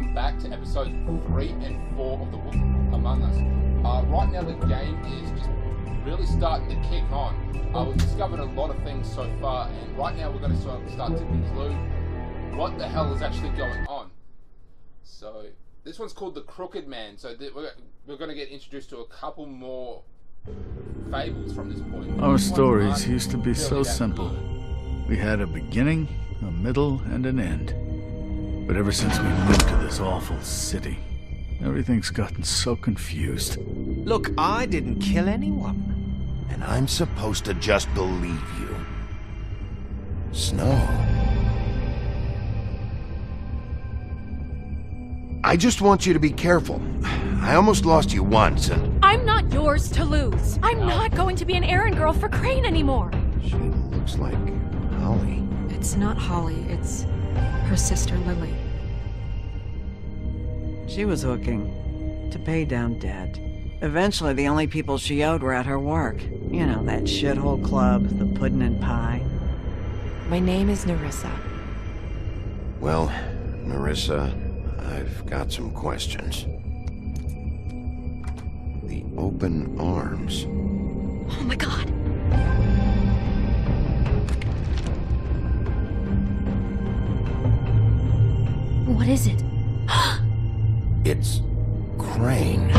welcome back to episode 3 and 4 of The Wolf Among Us. Right now the game is just really starting to kick on. We've discovered a lot of things so far, and right now we're going to start to conclude what the hell is actually going on. So this one's called The Crooked Man, so we're going to get introduced to a couple more fables from this point. Our stories used to be so simple. We had a beginning, a middle, and an end. But ever since we moved to this awful city, everything's gotten so confused. Look, I didn't kill anyone. And I'm supposed to just believe you. Snow. I just want you to be careful. I almost lost you once, and... I'm not yours to lose. I'm not going to be an errand girl for Crane anymore. She looks like Holly. It's not Holly, it's her sister Lily. She was hooking to pay down debt. Eventually, the only people she owed were at her work. You know, that shithole club, the puddin' and pie. My name is Nerissa. Well, Nerissa, I've got some questions. The open arms. Oh my god. What is it? It's Crane.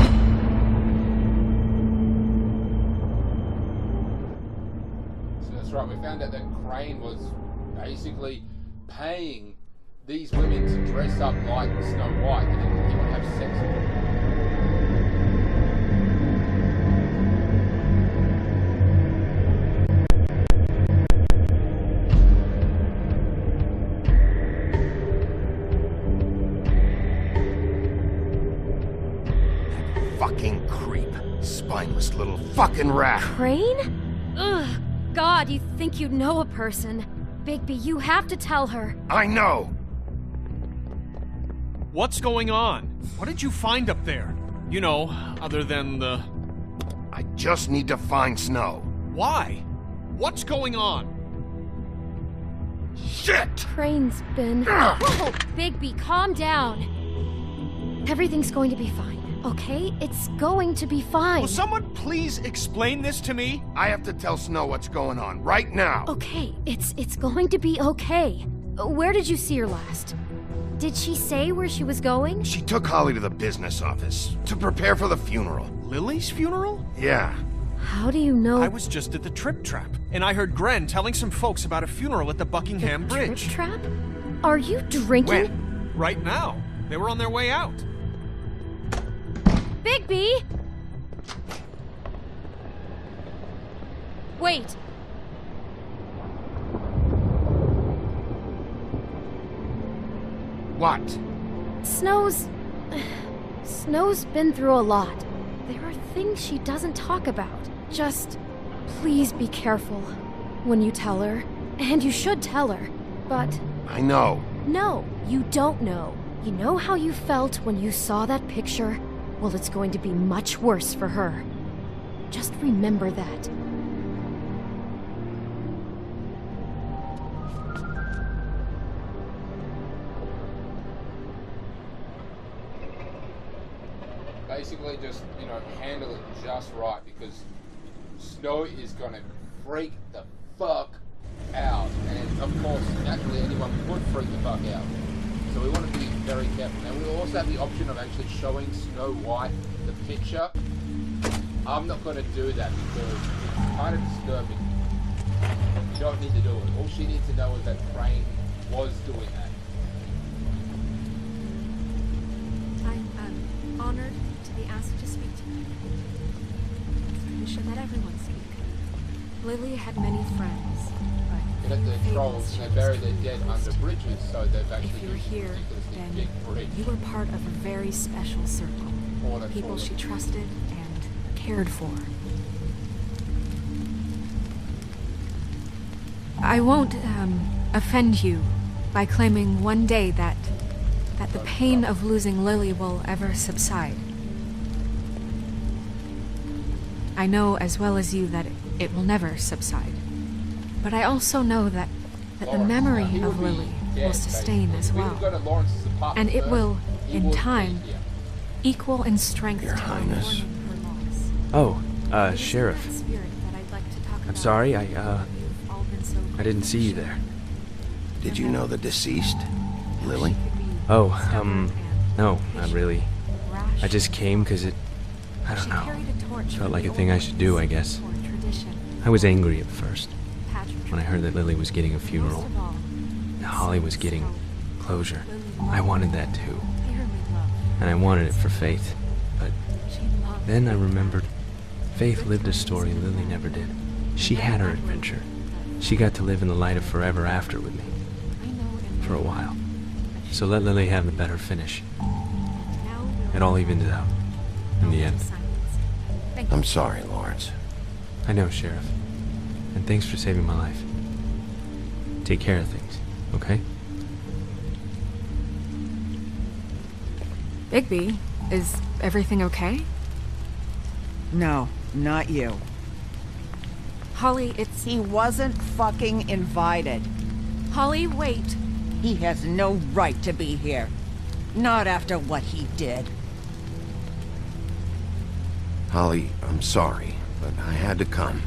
So that's right, we found out that Crane was basically paying these women to dress up like Snow White, and then he would have sex with them. Fucking creep. Spineless little fucking rat. Crane? Ugh. God, you think you know a person. Bigby, you have to tell her. I know. What's going on? What did you find up there? You know, other than the... I just need to find Snow. Why? What's going on? Shit! Crane's been... Whoa! Bigby, calm down. Everything's going to be fine, okay? It's going to be fine. Will someone please explain this to me? I have to tell Snow what's going on right now. Okay, it's going to be okay. Where did you see her last? Did she say where she was going? She took Holly to the business office to prepare for the funeral. Lily's funeral? Yeah. How do you know? I was just at the Trip Trap, and I heard Gren telling some folks about a funeral at the Buckingham Bridge. Trip Trap? Are you drinking? When? Right now. They were on their way out. Bigby! Wait. What? Snow's been through a lot. There are things she doesn't talk about. Just please be careful when you tell her. And you should tell her. But I know. no, you don't know. You know how you felt when you saw that picture? Well, it's going to be much worse for her. Just remember that. Basically just, handle it just right, because Snow is gonna freak the fuck out, and of course, naturally anyone would freak the fuck out. So we want to be very careful. Now we also have the option of actually showing Snow White the picture. I'm not going to do that because it's kind of disturbing. You don't need to do it. All she needs to know is that Crane was doing that. I'm honored to be asked to speak to you. We should let everyone speak. Lily had many friends, You but know, the fate trolls, was they she bury was their dead under lost. bridges, so they've actually If you were used here, ridiculously then big bridge. you were part of a very special circle. Or that's People all she it- trusted and cared for. I won't offend you by claiming one day that the pain of losing Lily will ever subside. I know as well as you that it will never subside. But I also know that the Lawrence, memory he of will be Lily dead, will sustain basically. as We well. would go to Lawrence's apartment And it first. will in was time, here. equal in strength Your to Highness. mourning her loss. Oh, It is in Sheriff. that spirit that I'd like to talk I'm about sorry, you've all been so I didn't see you there. Did you know the deceased? Lily? She could be Oh, stubborn and no, not really. rash I just came because I don't She know. carried a torch Felt for like the a thing I old should do, I ones, guess. for tradition, I was angry at first pageantry. when I heard that Lily was getting a Most funeral. of all, And Holly was getting closure. I wanted that too. dearly loved. And I wanted it for Faith. But She loved then I remembered Faith lived a story Lily never did. She had her adventure. She got to live in the light of forever after with me. I know in For a while. So let Lily have the better finish. now we'll It all evened out. In the end. silence. Thank you. I'm sorry, Lawrence. I know, Sheriff. And thanks for saving my life. Take care of things, okay? Bigby, is everything okay? No, not you. Holly, it's... He wasn't fucking invited. Holly, wait. He has no right to be here. Not after what he did. Holly, I'm sorry, but I had to come.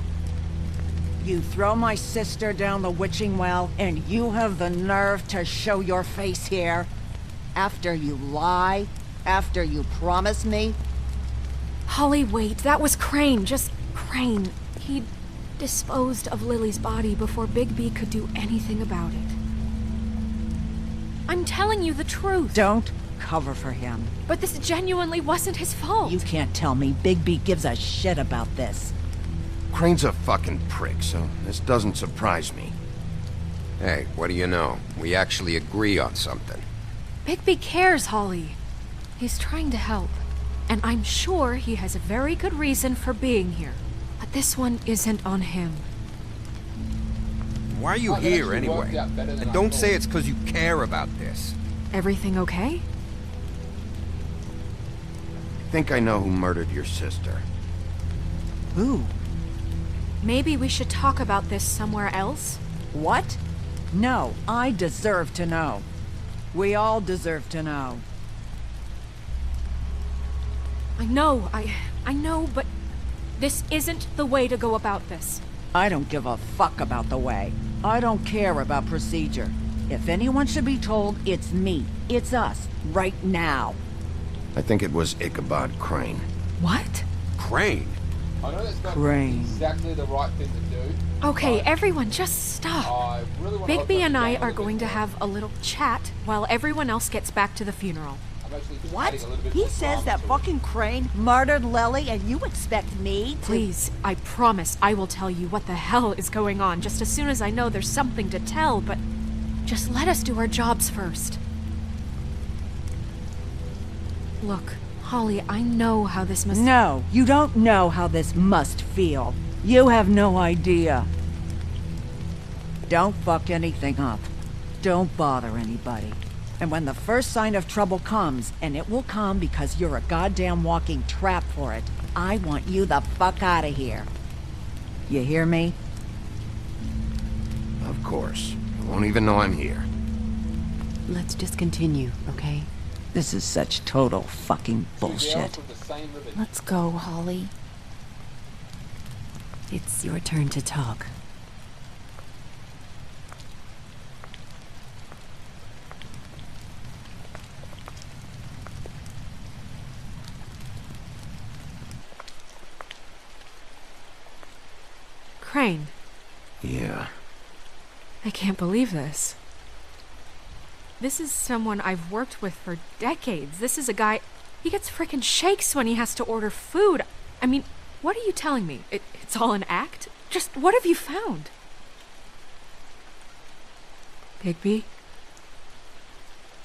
You throw my sister down the witching well, and you have the nerve to show your face here? After you lie? After you promise me? Holly, wait. That was Crane. Just Crane. He disposed of Lily's body before Bigby could do anything about it. I'm telling you the truth. Don't cover for him. But this genuinely wasn't his fault. You can't tell me Bigby gives a shit about this. Crane's a fucking prick, so this doesn't surprise me. Hey, what do you know? We actually agree on something. Bigby cares, Holly. He's trying to help. And I'm sure he has a very good reason for being here. But this one isn't on him. Why are you Oh, that here actually worked anyway? out better than And I don't say thought. it's because you care about this. Everything okay? I think I know who murdered your sister. Who? Maybe we should talk about this somewhere else? What? No, I deserve to know. We all deserve to know. I know, but this isn't the way to go about this. I don't give a fuck about the way. I don't care about procedure. If anyone should be told, it's me. It's us. Right now. I think it was Ichabod Crane. What? Crane? I know that's not Crane. exactly the right thing to do. Okay, but everyone, just stop. I really want to Bigby and I are going to have a little chat while everyone else gets back to the funeral. I'm actually just What? adding a little bit He more says drama that to it. fucking Crane murdered Lily and you expect me to... Please, I promise I will tell you what the hell is going on just as soon as I know there's something to tell, but just let us do our jobs first. Look, Holly, I know how this must... No, you don't know how this must feel. You have no idea. Don't fuck anything up. Don't bother anybody. And when the first sign of trouble comes, and it will come because you're a goddamn walking trap for it, I want you the fuck out of here. You hear me? Of course. You won't even know I'm here. Let's just continue, okay? This is such total fucking Two girls bullshit. with the same ribbon. Let's go, Holly. It's your turn to talk. Crane, Yeah. I can't believe this. This is someone I've worked with for decades. This is a guy... He gets frickin' shakes when he has to order food. I mean, what are you telling me? It's all an act? Just what have you found? Bigby?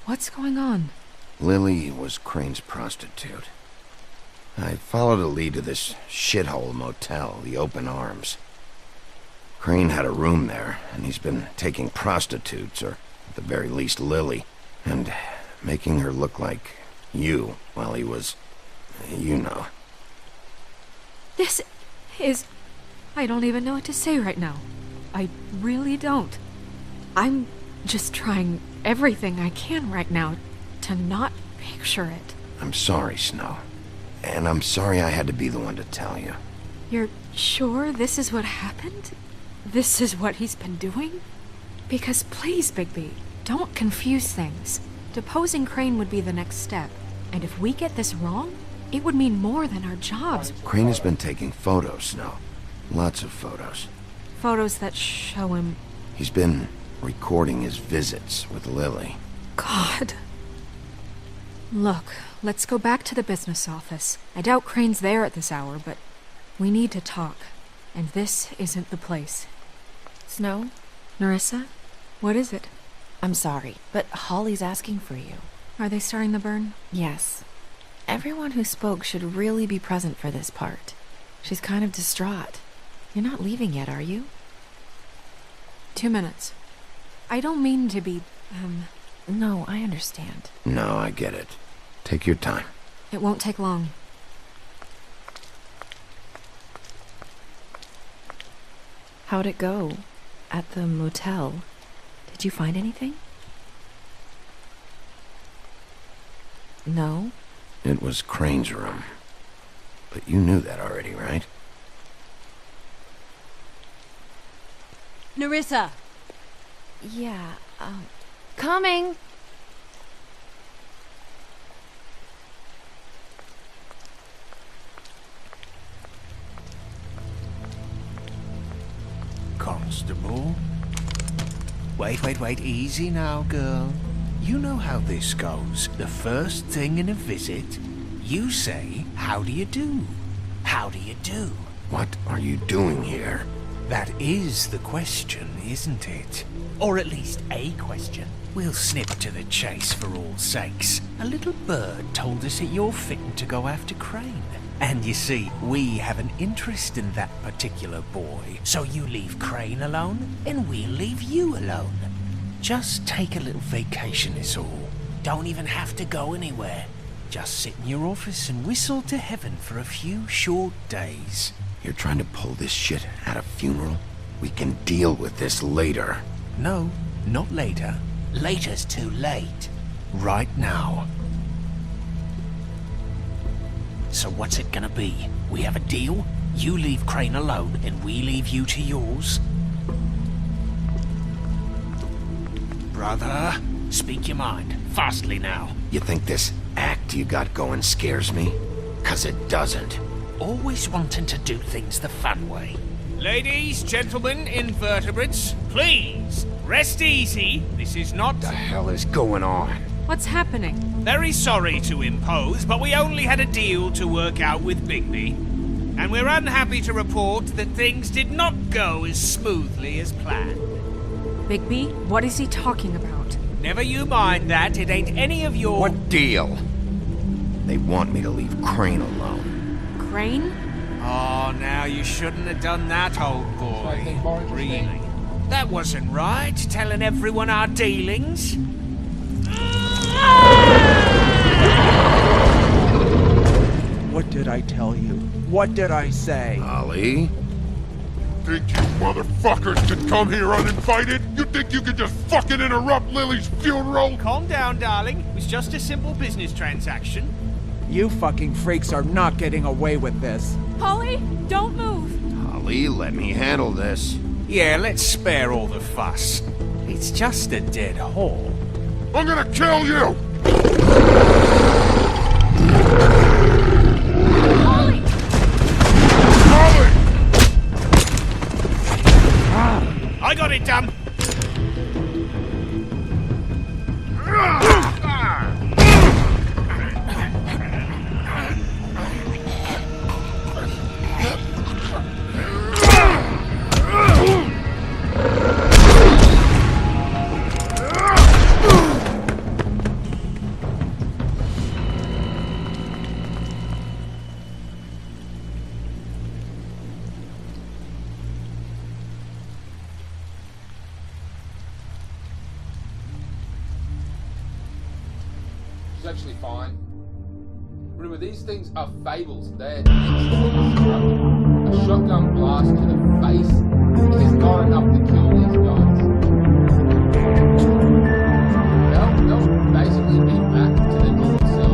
What's going on? Lily was Crane's prostitute. I followed a lead to this shithole motel, the Open Arms. Crane had a room there, and he's been taking prostitutes, or at the very least Lily, and making her look like you while he was... you know. This is... I don't even know what to say right now. I really don't. I'm just trying everything I can right now to not picture it. I'm sorry, Snow. And I'm sorry I had to be the one to tell you. You're sure this is what happened? This is what he's been doing? Because please, Bigby, don't confuse things. Deposing Crane would be the next step. And if we get this wrong, it would mean more than our jobs. Crane has been taking photos, Snow. Lots of photos. Photos that show him... He's been recording his visits with Lily. God. Look, let's go back to the business office. I doubt Crane's there at this hour, but we need to talk. And this isn't the place. Snow? Nerissa? What is it? I'm sorry, but Holly's asking for you. Are they starting the burn? Yes. Everyone who spoke should really be present for this part. She's kind of distraught. You're not leaving yet, are you? 2 minutes. I don't mean to be, No, I understand. No, I get it. Take your time. It won't take long. How'd it go? At the motel? Did you find anything? No? It was Crane's room. But you knew that already, right? Nerissa! Yeah, Coming! Constable? Wait, easy now, girl. You know how this goes. The first thing in a visit, you say, how do you do? How do you do? What are you doing here? That is the question, isn't it? Or at least a question. We'll snip to the chase for all sakes. A little bird told us that you're fitting to go after Crane. And you see, we have an interest in that particular boy. So you leave Crane alone, and we'll leave you alone. Just take a little vacation is all. Don't even have to go anywhere. Just sit in your office and whistle to heaven for a few short days. You're trying to pull this shit at a funeral? We can deal with this later. No, not later. Later's too late. Right now. So what's it gonna be? We have a deal? You leave Crane alone, and we leave you to yours? Brother, speak your mind. Fastly now. You think this act you got going scares me? 'Cause it doesn't. Always wanting to do things the fun way. Ladies, gentlemen, invertebrates, please, rest easy. This is not... What the hell is going on? What's happening? Very sorry to impose, but we only had a deal to work out with Bigby. And we're unhappy to report that things did not go as smoothly as planned. Bigby, what is he talking about? Never you mind that, it ain't any of your... What deal? They want me to leave Crane alone. Crane? Oh, now you shouldn't have done that, old boy. Really? That wasn't right, telling everyone our dealings. What did I tell you? What did I say? Ollie? Think you motherfuckers could come here uninvited? You think you could just fucking interrupt Lily's funeral? Calm down, darling. It was just a simple business transaction. You fucking freaks are not getting away with this. Holly, don't move! Ollie, let me handle this. Yeah, let's spare all the fuss. It's just a dead hole. I'm gonna kill you! Holly! Holly! I got it done. She's actually fine. Remember, these things are fables. They're a shotgun blast to the face is not enough to kill these guys. They'll basically be back to their normal selves.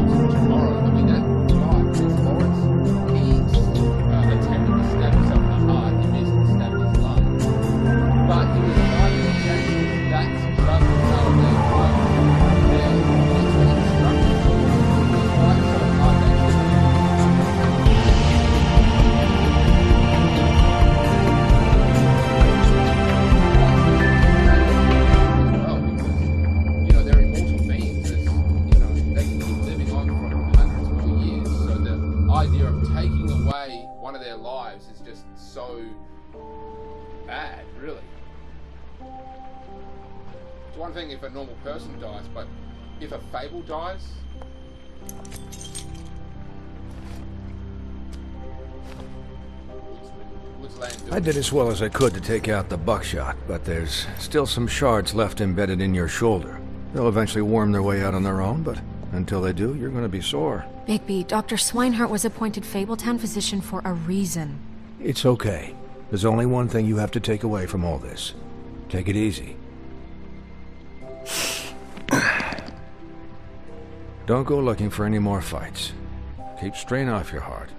one of their lives is just so bad, really. It's one thing if a normal person dies, but if a fable dies... I did as well as I could to take out the buckshot, but there's still some shards left embedded in your shoulder. They'll eventually worm their way out on their own, but until they do, you're gonna be sore. Bigby, Dr. Swinehart was appointed Fabletown physician for a reason. It's okay. There's only one thing you have to take away from all this. Take it easy. Don't go looking for any more fights. Keep strain off your heart.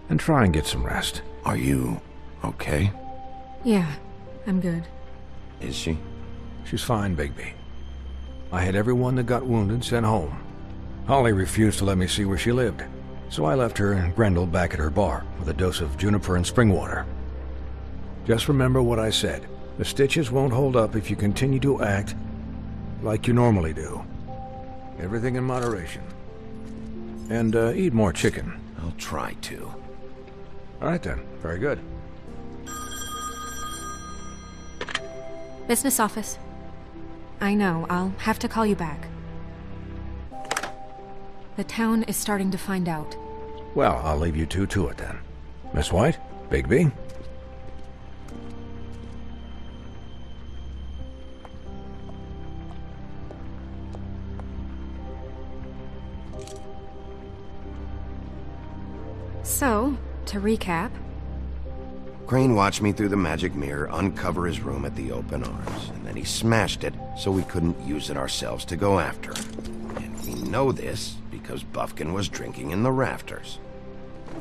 And try and get some rest. Are you okay? Yeah, I'm good. Is she? She's fine, Bigby. I had everyone that got wounded sent home. Holly refused to let me see where she lived, so I left her and Grendel back at her bar with a dose of juniper and spring water. Just remember what I said. The stitches won't hold up if you continue to act like you normally do. Everything in moderation. And eat more chicken. I'll try to. All right then. Very good. Business office. I know, I'll have to call you back. The town is starting to find out. Well, I'll leave you two to it then. Miss White, Bigby. So, to recap... Crane watched me through the magic mirror uncover his room at the Open Arms, and then he smashed it so we couldn't use it ourselves to go after him. And we know this because Buffkin was drinking in the rafters.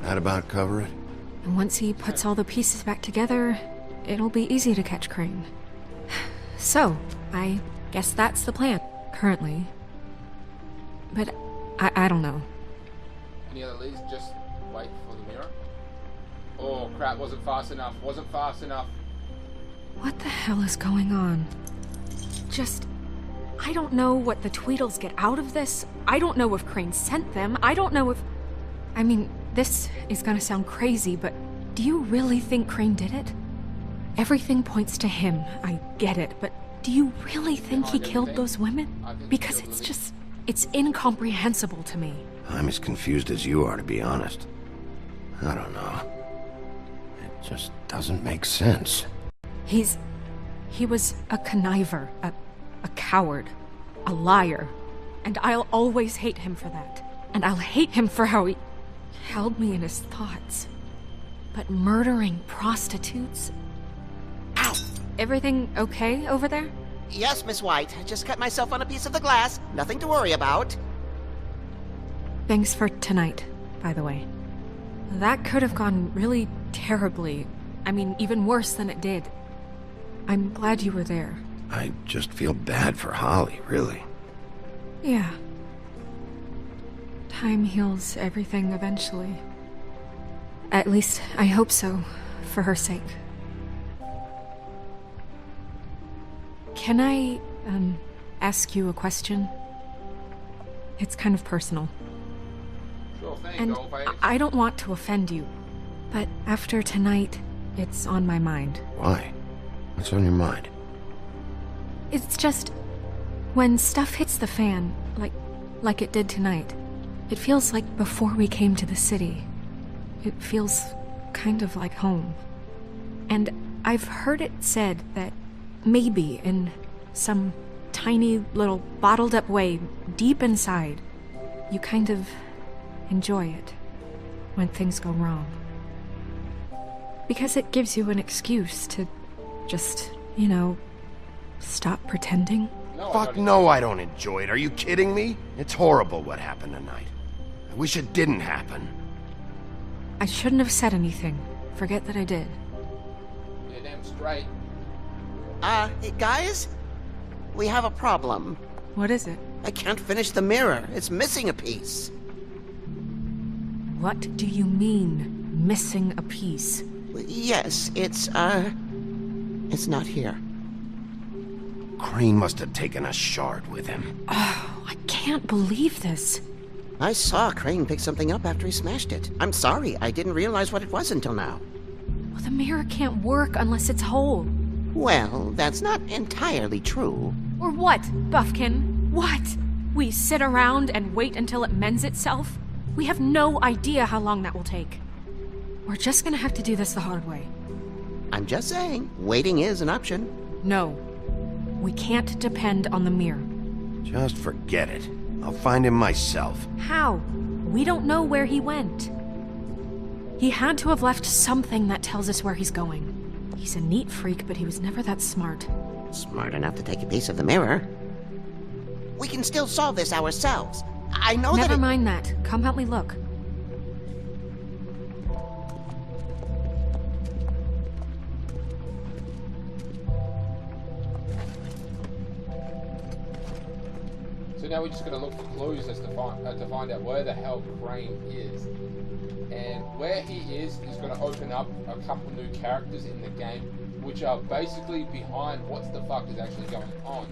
That about cover it? And once he puts all the pieces back together, it'll be easy to catch Crane. So, I guess that's the plan, currently. But I don't know. Any other leads? Just wait for the mirror. Oh crap, wasn't fast enough, wasn't fast enough. What the hell is going on? I don't know what the Tweedles get out of this. I don't know if Crane sent them. I don't know if... I mean, this is gonna sound crazy, but do you really think Crane did it? Everything points to him, I get it, but do you really think he killed those women? Because it's incomprehensible to me. I'm as confused as you are, to be honest. I don't know. It just doesn't make sense. He was a conniver, a coward, a liar, and I'll always hate him for that. And I'll hate him for how he held me in his thoughts. But murdering prostitutes? Ow! Everything okay over there? Yes, Miss White. I just cut myself on a piece of the glass. Nothing to worry about. Thanks for tonight, by the way. That could have gone really terribly. I mean, even worse than it did. I'm glad you were there. I just feel bad for Holly, really. Yeah. Time heals everything eventually. At least, I hope so, for her sake. Can I, ask you a question? It's kind of personal. Sure thing, And Dollface. I don't want to offend you, but after tonight, it's on my mind. Why? What's on your mind? It's just... when stuff hits the fan, like it did tonight, it feels like before we came to the city. It feels kind of like home. And I've heard it said that maybe in some tiny little bottled up way deep inside, you kind of enjoy it when things go wrong. Because it gives you an excuse to just, stop pretending. Fuck no, I don't enjoy it. Are you kidding me? It's horrible what happened tonight. I wish it didn't happen. I shouldn't have said anything. Forget that I did. Yeah, damn straight. Guys? We have a problem. What is it? I can't finish the mirror. It's missing a piece. What do you mean, missing a piece? Yes, it's not here. Crane must have taken a shard with him. Oh, I can't believe this. I saw Crane pick something up after he smashed it. I'm sorry, I didn't realize what it was until now. Well, the mirror can't work unless it's whole. Well, that's not entirely true. Or what, Buffkin? What? We sit around and wait until it mends itself? We have no idea how long that will take. We're just gonna have to do this the hard way. I'm just saying, waiting is an option. No. We can't depend on the mirror. Just forget it. I'll find him myself. How? We don't know where he went. He had to have left something that tells us where he's going. He's a neat freak, but he was never that smart. Smart enough to take a piece of the mirror. We can still solve this ourselves. I know that. Never mind that. Come help me look. So now we're just going to look for clues as to find out where the hell Crane is. And where he is going to open up a couple new characters in the game, which are basically behind what the fuck is actually going on.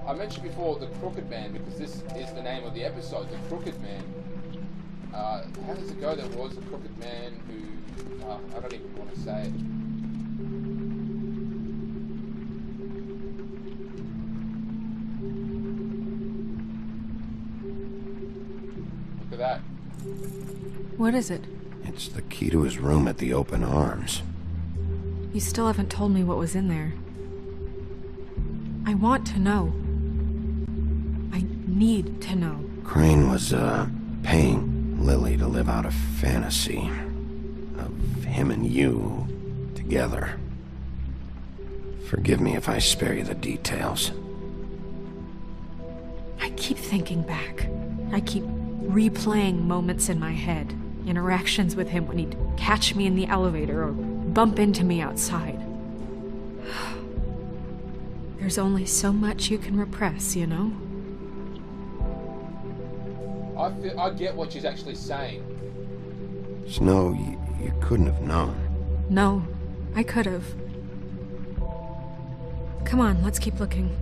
I mentioned before the Crooked Man, because this is the name of the episode, the Crooked Man. How does it go? There was a Crooked Man who, I don't even want to say it. Look at that. What is it? It's the key to his room at the Open Arms. You still haven't told me what was in there. I want to know. I need to know. Crane was, paying Lily to live out a fantasy of him and you together. Forgive me if I spare you the details. I keep thinking back. I keep replaying moments in my head. Interactions with him when he'd catch me in the elevator or bump into me outside. There's only so much you can repress, you know? I get what she's actually saying. Snow, you couldn't have known. No, I could have. Come on, let's keep looking.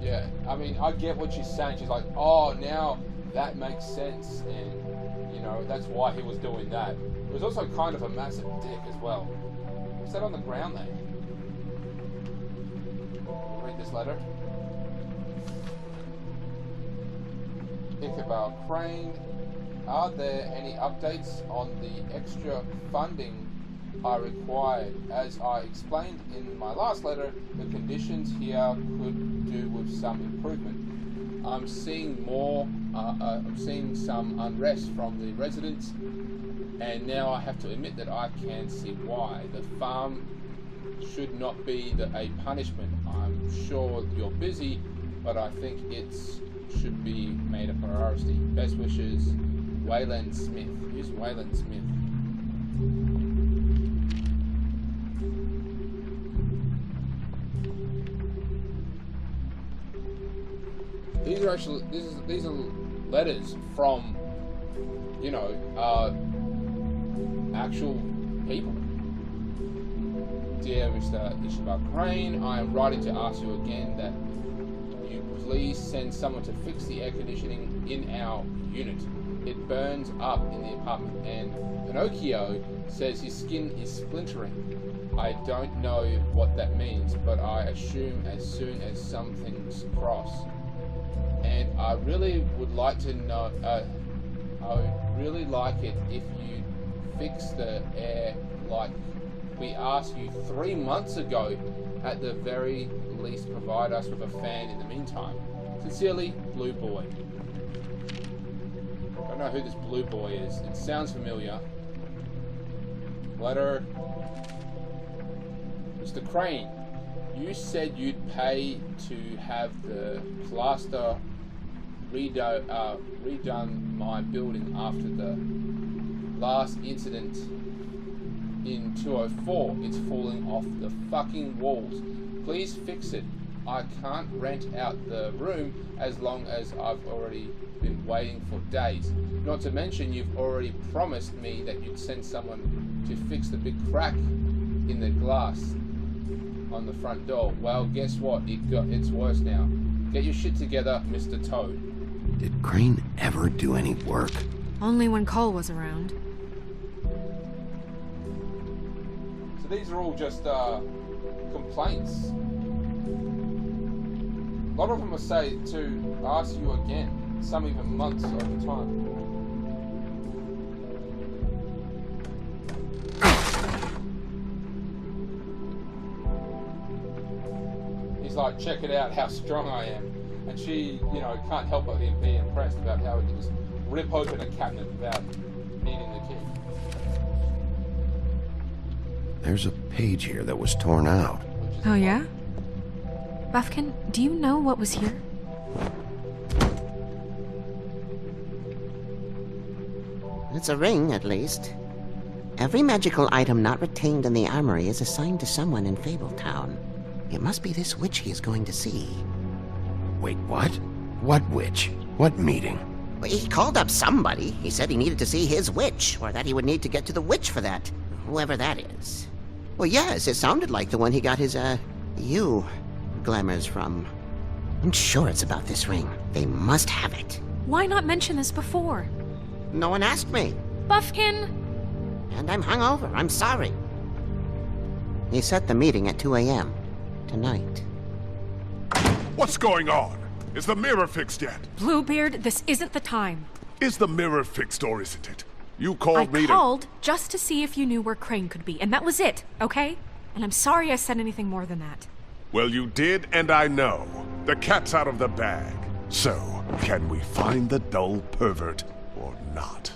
Yeah, I mean, I get what she's saying. She's like, oh, now that makes sense, and, you know, that's why he was doing that. It was also kind of a massive dick as well. What's that on the ground there? Read this letter. Ichabod Crane, are there any updates on the extra funding I required? As I explained in my last letter, the conditions here could do with some improvement. I'm seeing some unrest from the residents, and now I have to admit that I can see why. The farm should not be a punishment. I'm sure you're busy, but I think it should be made a priority. Best wishes, Wayland Smith. Who's Wayland Smith? These are actually these are letters from, you know, actual people. Dear Mr. Ichabod Crane, I am writing to ask you again that you please send someone to fix the air conditioning in our unit. It burns up in the apartment, and Pinocchio says his skin is splintering. I don't know what that means, but I assume as soon as something's cross. And I really would like to know, I would really like it if you fix the air like we asked you 3 months ago. At the very least, provide us with a fan in the meantime. Sincerely, Blue Boy. I don't know who this Blue Boy is. It sounds familiar. Letter. Mr. Crane, you said you'd pay to have the plaster redone my building after the last incident in 204. It's falling off the fucking walls. Please fix it. I can't rent out the room as long as I've already been waiting for days. Not to mention you've already promised me that you'd send someone to fix the big crack in the glass. on the front door. Well, guess what? It's worse now. Get your shit together, Mr. Toad. Did Crane ever do any work? Only when Cole was around. So these are all just complaints. A lot of them will say to ask you again, some even months over time. He's like, check it out how strong I am. And she, you know, can't help but be impressed about how he can just rip open a cabinet without needing the key. There's a page here that was torn out. Oh, yeah? Buffkin, do you know what was here? It's a ring, at least. Every magical item not retained in the armory is assigned to someone in Fabletown. It must be this witch he is going to see. Wait, what? What witch? What meeting? He called up somebody. He said he needed to see his witch, or that he would need to get to the witch for that. Whoever that is. Well, yes, it sounded like the one he got his, glamours from. I'm sure it's about this ring. They must have it. Why not mention this before? No one asked me. Buffkin! And I'm hungover. I'm sorry. He set the meeting at 2 a.m. tonight. What's going on? Is the mirror fixed yet? Bluebeard, this isn't the time. Is the mirror fixed or isn't it? You called me I called just to see if you knew where Crane could be, and that was it, okay? And I'm sorry I said anything more than that. Well, you did, and I know. The cat's out of the bag. So, can we find the dull pervert or not?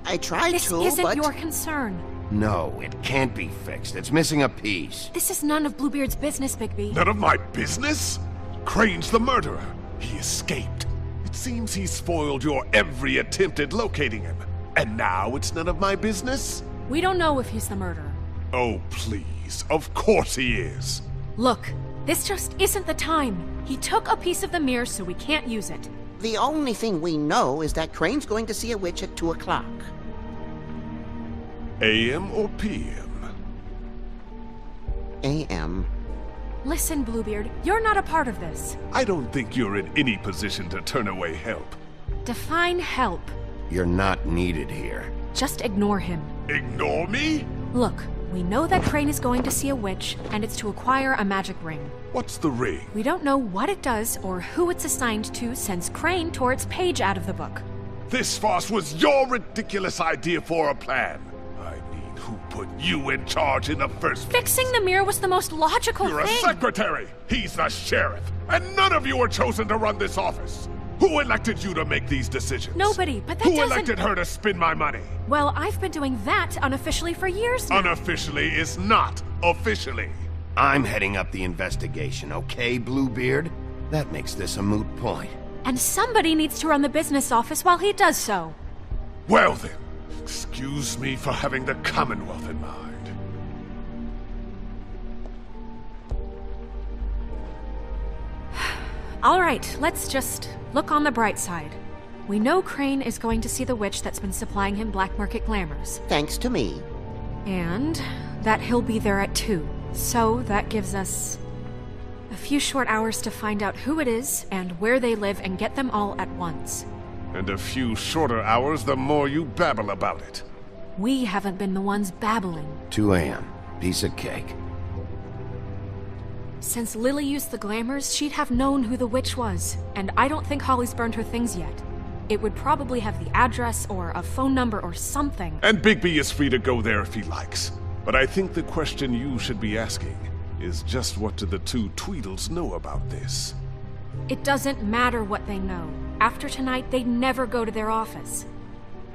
I tried this to, isn't but... your concern. No, it can't be fixed. It's missing a piece. This is none of Bluebeard's business, Bigby. None of my business? Crane's the murderer. He escaped. It seems he spoiled your every attempt at locating him. And now it's none of my business? We don't know if he's the murderer. Oh, please. Of course he is. Look, this just isn't the time. He took a piece of the mirror, so we can't use it. The only thing we know is that Crane's going to see a witch at 2 o'clock. AM or PM? AM. Listen, Bluebeard, you're not a part of this. I don't think you're in any position to turn away help. Define help. You're not needed here. Just ignore him. Ignore me? Look, we know that Crane is going to see a witch, and it's to acquire a magic ring. What's the ring? We don't know what it does or who it's assigned to since Crane tore its page out of the book. This farce was your ridiculous idea for a plan. I mean, who put you in charge in the first place? Fixing the mirror was the most logical You're thing. a secretary! He's the sheriff! And none of you were chosen to run this office! Who elected you to make these decisions? Nobody, but that Who doesn't... elected her to spend my money? Well, I've been doing that unofficially for years now. Unofficially is not officially. I'm heading up the investigation, okay, Bluebeard? That makes this a moot point. And somebody needs to run the business office while he does so. Well then, excuse me for having the Commonwealth in mind. All right, let's just look on the bright side. We know Crane is going to see the witch that's been supplying him black market glamours. Thanks to me. And that he'll be there at 2. So that gives us a few short hours to find out who it is and where they live and get them all at once. And a few shorter hours the more you babble about it. We haven't been the ones babbling. 2 a.m. Piece of cake. Since Lily used the glamours, she'd have known who the witch was, and I don't think Holly's burned her things yet. It would probably have the address or a phone number or something. And Bigby is free to go there if he likes. But I think the question you should be asking is just what do the two Tweedles know about this? It doesn't matter what they know. After tonight, they'd never go to their office.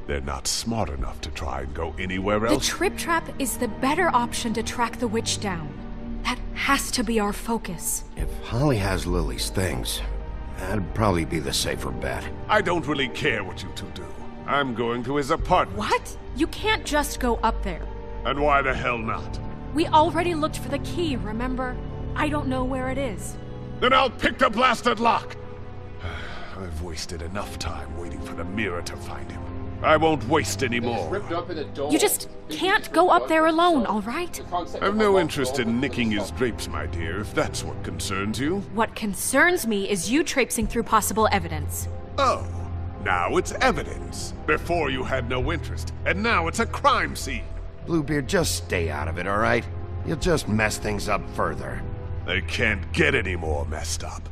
They're not smart enough to try and go anywhere else. The Trip Trap is the better option to track the witch down. That has to be our focus. If Holly has Lily's things, that'd probably be the safer bet. I don't really care what you two do. I'm going to his apartment. What? You can't just go up there. And why the hell not? We already looked for the key, remember? I don't know where it is. Then I'll pick the blasted lock! I've wasted enough time waiting for the mirror to find him. I won't waste any They just more. ripped open the door. You just can't go up there alone, all right? I've no interest in nicking his drapes, my dear, if that's what concerns you. What concerns me is you traipsing through possible evidence. Oh, now it's evidence. Before you had no interest, and now it's a crime scene. Bluebeard, just stay out of it, all right? You'll just mess things up further. They can't get any more messed up.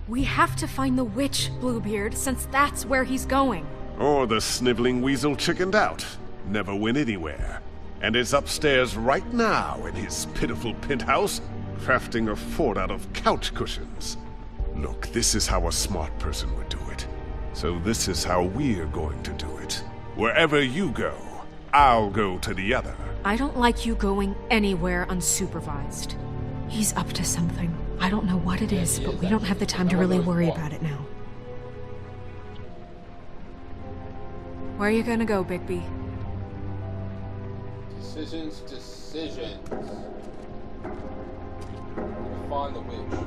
We have to find the witch, Bluebeard, since that's where he's going. Or the sniveling weasel chickened out. Never went anywhere. And is upstairs right now in his pitiful penthouse, crafting a fort out of couch cushions. Look, this is how a smart person would do it. So this is how we're going to do it. Wherever you go, I'll go to the other. I don't like you going anywhere unsupervised. He's up to something. I don't know what it is, but we don't have the time to really worry about it now. Where are you gonna go, Bigby? Decisions. We'll find the witch.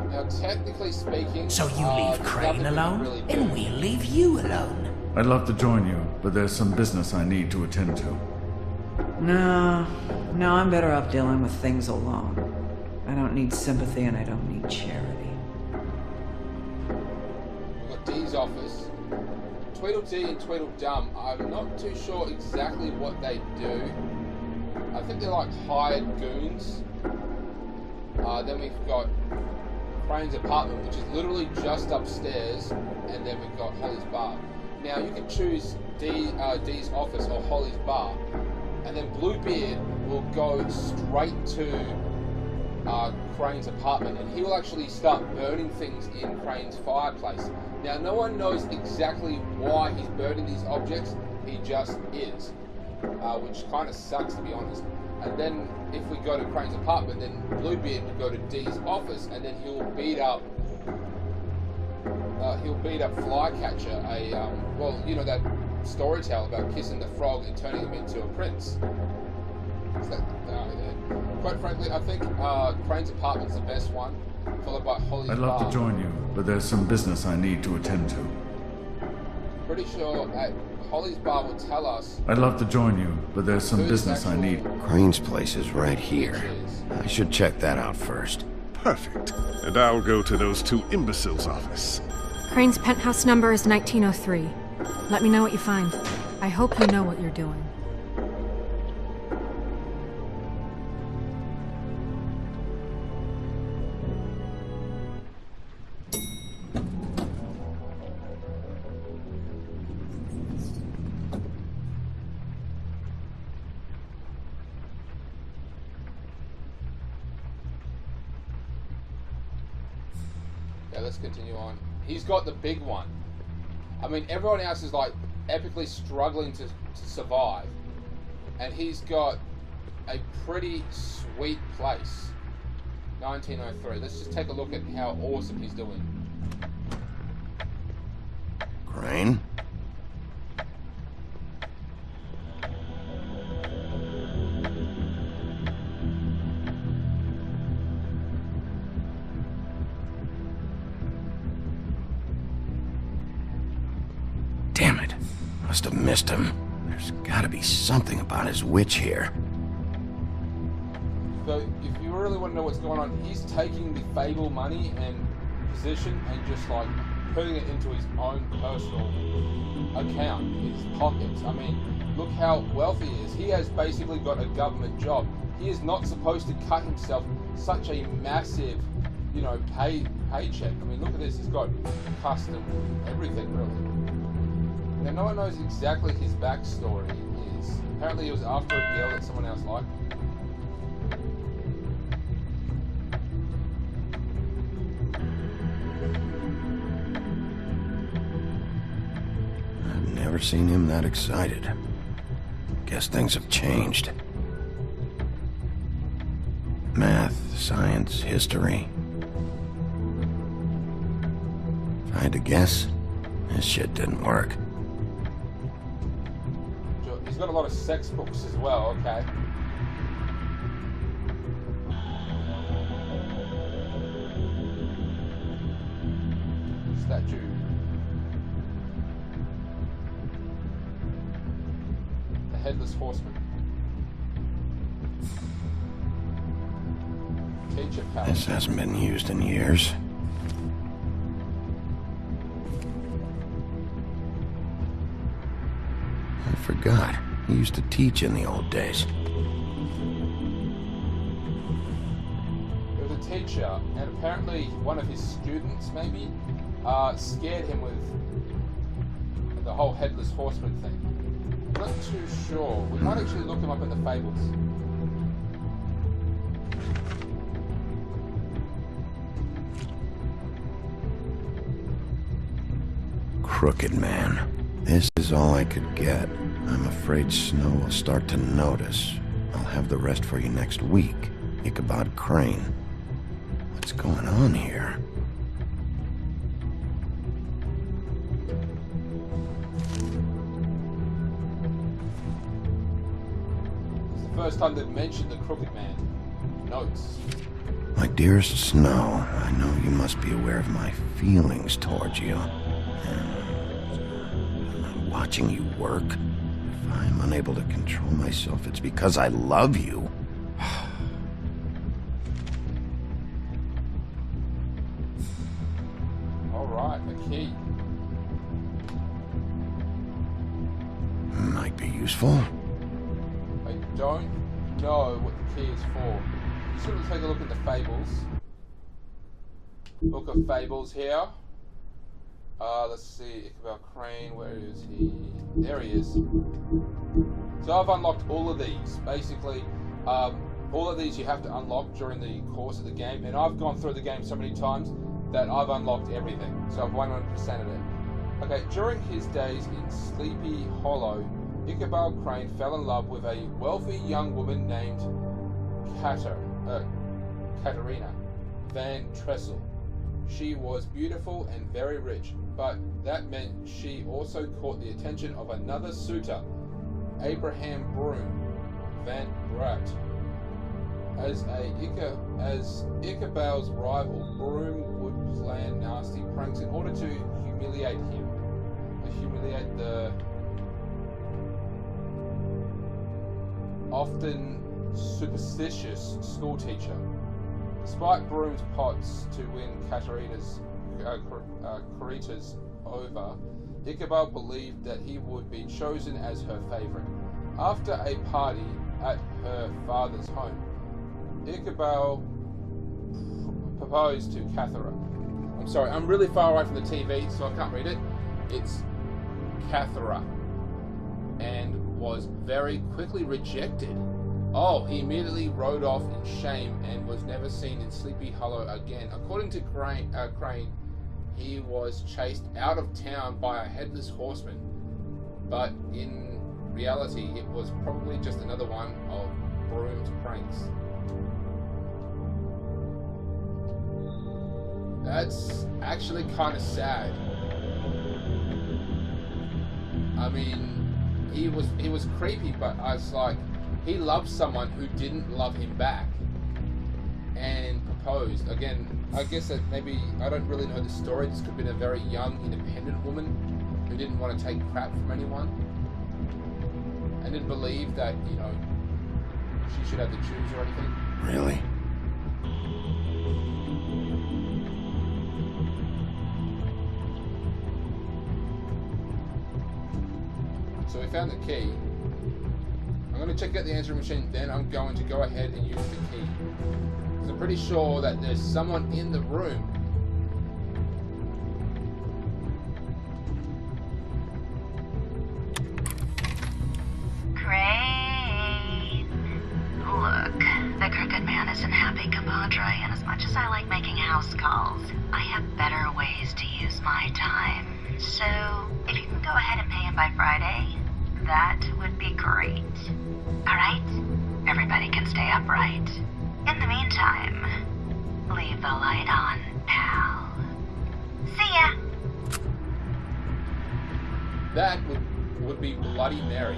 Now, technically speaking... So you leave Crane alone, and we'll leave you alone. I'd love to join you, but there's some business I need to attend to. No, I'm better off dealing with things alone. I don't need sympathy and I don't need charity. We've got Dee's office. Tweedledee and Tweedledum, I'm not too sure exactly what they do. I think they're like hired goons. Then we've got Crane's apartment, which is literally just upstairs, and then we've got Holly's bar. Now you can choose Dee's office or Holly's bar, and then Bluebeard will go straight to Crane's apartment, and he will actually start burning things in Crane's fireplace. Now no one knows exactly why he's burning these objects, he just is, which kind of sucks, to be honest. And then if we go to Crane's apartment, then Bluebeard will go to Dee's office, and then he'll beat up Flycatcher, well, you know that storytale about kissing the frog and turning him into a prince. Quite frankly, I think Crane's apartment's the best one, followed by Holly's bar. I'd love to join you, but there's some business I need to attend to. Pretty sure Holly's bar will tell us... I'd love to join you, but there's some business I need. Crane's place is right here. I should check that out first. Perfect. And I'll go to those two imbeciles' office. Crane's penthouse number is 1903. Let me know what you find. I hope you know what you're doing. Let's continue on. He's got the big one. I mean, everyone else is like epically struggling to survive, and he's got a pretty sweet place. 1903. Let's just take a look at how awesome he's doing. Crane? Damn it. Must have missed him. There's gotta be something about his witch here. So, if you really want to know what's going on, he's taking the Fable money and position and just like putting it into his own personal account, his pockets. I mean, look how wealthy he is. He has basically got a government job. He is not supposed to cut himself such a massive, you know, paycheck. I mean, look at this. He's got custom everything, really. Now, no one knows exactly his backstory is. Apparently, he was after a girl that someone else liked. I've never seen him that excited. Guess things have changed. Math, science, history. If I had to guess, this shit didn't work. He's got a lot of sex books as well, okay. statue. The Headless Horseman. Teacher Palace. This hasn't been used in years. I forgot. He used to teach in the old days. He was a teacher, and apparently one of his students, maybe, scared him with the whole Headless Horseman thing. I'm not too sure. We might actually look him up in the Fables. Crooked Man. This is all I could get. I'm afraid Snow will start to notice. I'll have the rest for you next week. Ichabod Crane. What's going on here? It's the first time they've mentioned the Crooked Man. Notes. My dearest Snow, I know you must be aware of my feelings towards you. Watching you work, if I'm unable to control myself, it's because I love you. Alright, the key. Might be useful. I don't know what the key is for. Just going to take a look at the Fables. Book of Fables here. Let's see, Ichabod Crane, where is he? There he is. So I've unlocked all of these. Basically, all of these you have to unlock during the course of the game, and I've gone through the game so many times that I've unlocked everything. So I've 100%ed it. Okay, during his days in Sleepy Hollow, Ichabod Crane fell in love with a wealthy young woman named Katerina Van Tressel. She was beautiful and very rich, but that meant she also caught the attention of another suitor, Abraham Broom Van Brat. As Ichabod's rival, Broom would plan nasty pranks in order to humiliate him. Humiliate the often superstitious schoolteacher. Despite Broom's plots to win Katerina's over, Ichabod believed that he would be chosen as her favorite. After a party at her father's home, Ichabod proposed to Cathera. I'm sorry, I'm really far away from the TV, so I can't read it. It's Cathera. And was very quickly rejected. Oh, he immediately rode off in shame and was never seen in Sleepy Hollow again. According to Crane, he was chased out of town by a headless horseman. But in reality, it was probably just another one of Broom's pranks. That's actually kind of sad. I mean, he was creepy, but I was like, he loved someone who didn't love him back and proposed. Again, I guess that maybe, I don't really know the story. This could have been a very young, independent woman who didn't want to take crap from anyone and didn't believe that, you know, she should have to choose or anything. Really? So we found the key. I'm going to check out the answering machine, then I'm going to go ahead and use the key. Because I'm pretty sure that there's someone in the room. Crane. Look, the Crooked Man isn't happy, compadre, and as much as I like making house calls, I have better ways to use my time. So, if you can go ahead and pay him by Friday, that would be great. Alright? Everybody can stay upright. In the meantime, leave the light on, pal. See ya! That would be Bloody Mary.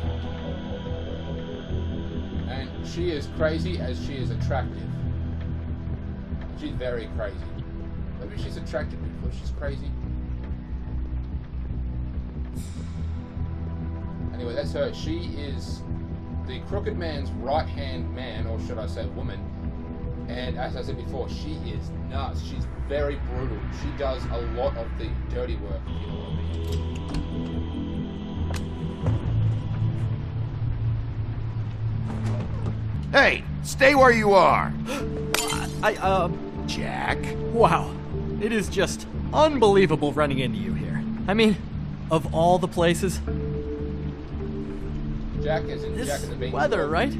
And she is crazy as she is attractive. She's very crazy. Maybe she's attractive because she's crazy. Anyway, that's her. She is the Crooked Man's right-hand man, or should I say woman. And as I said before, she is nuts. She's very brutal. She does a lot of the dirty work, if you know what I mean. Hey, stay where you are. Jack? Wow. It is just unbelievable running into you here. I mean, of all the places. Jack is in Jack and the Beanstalk. Weather, right?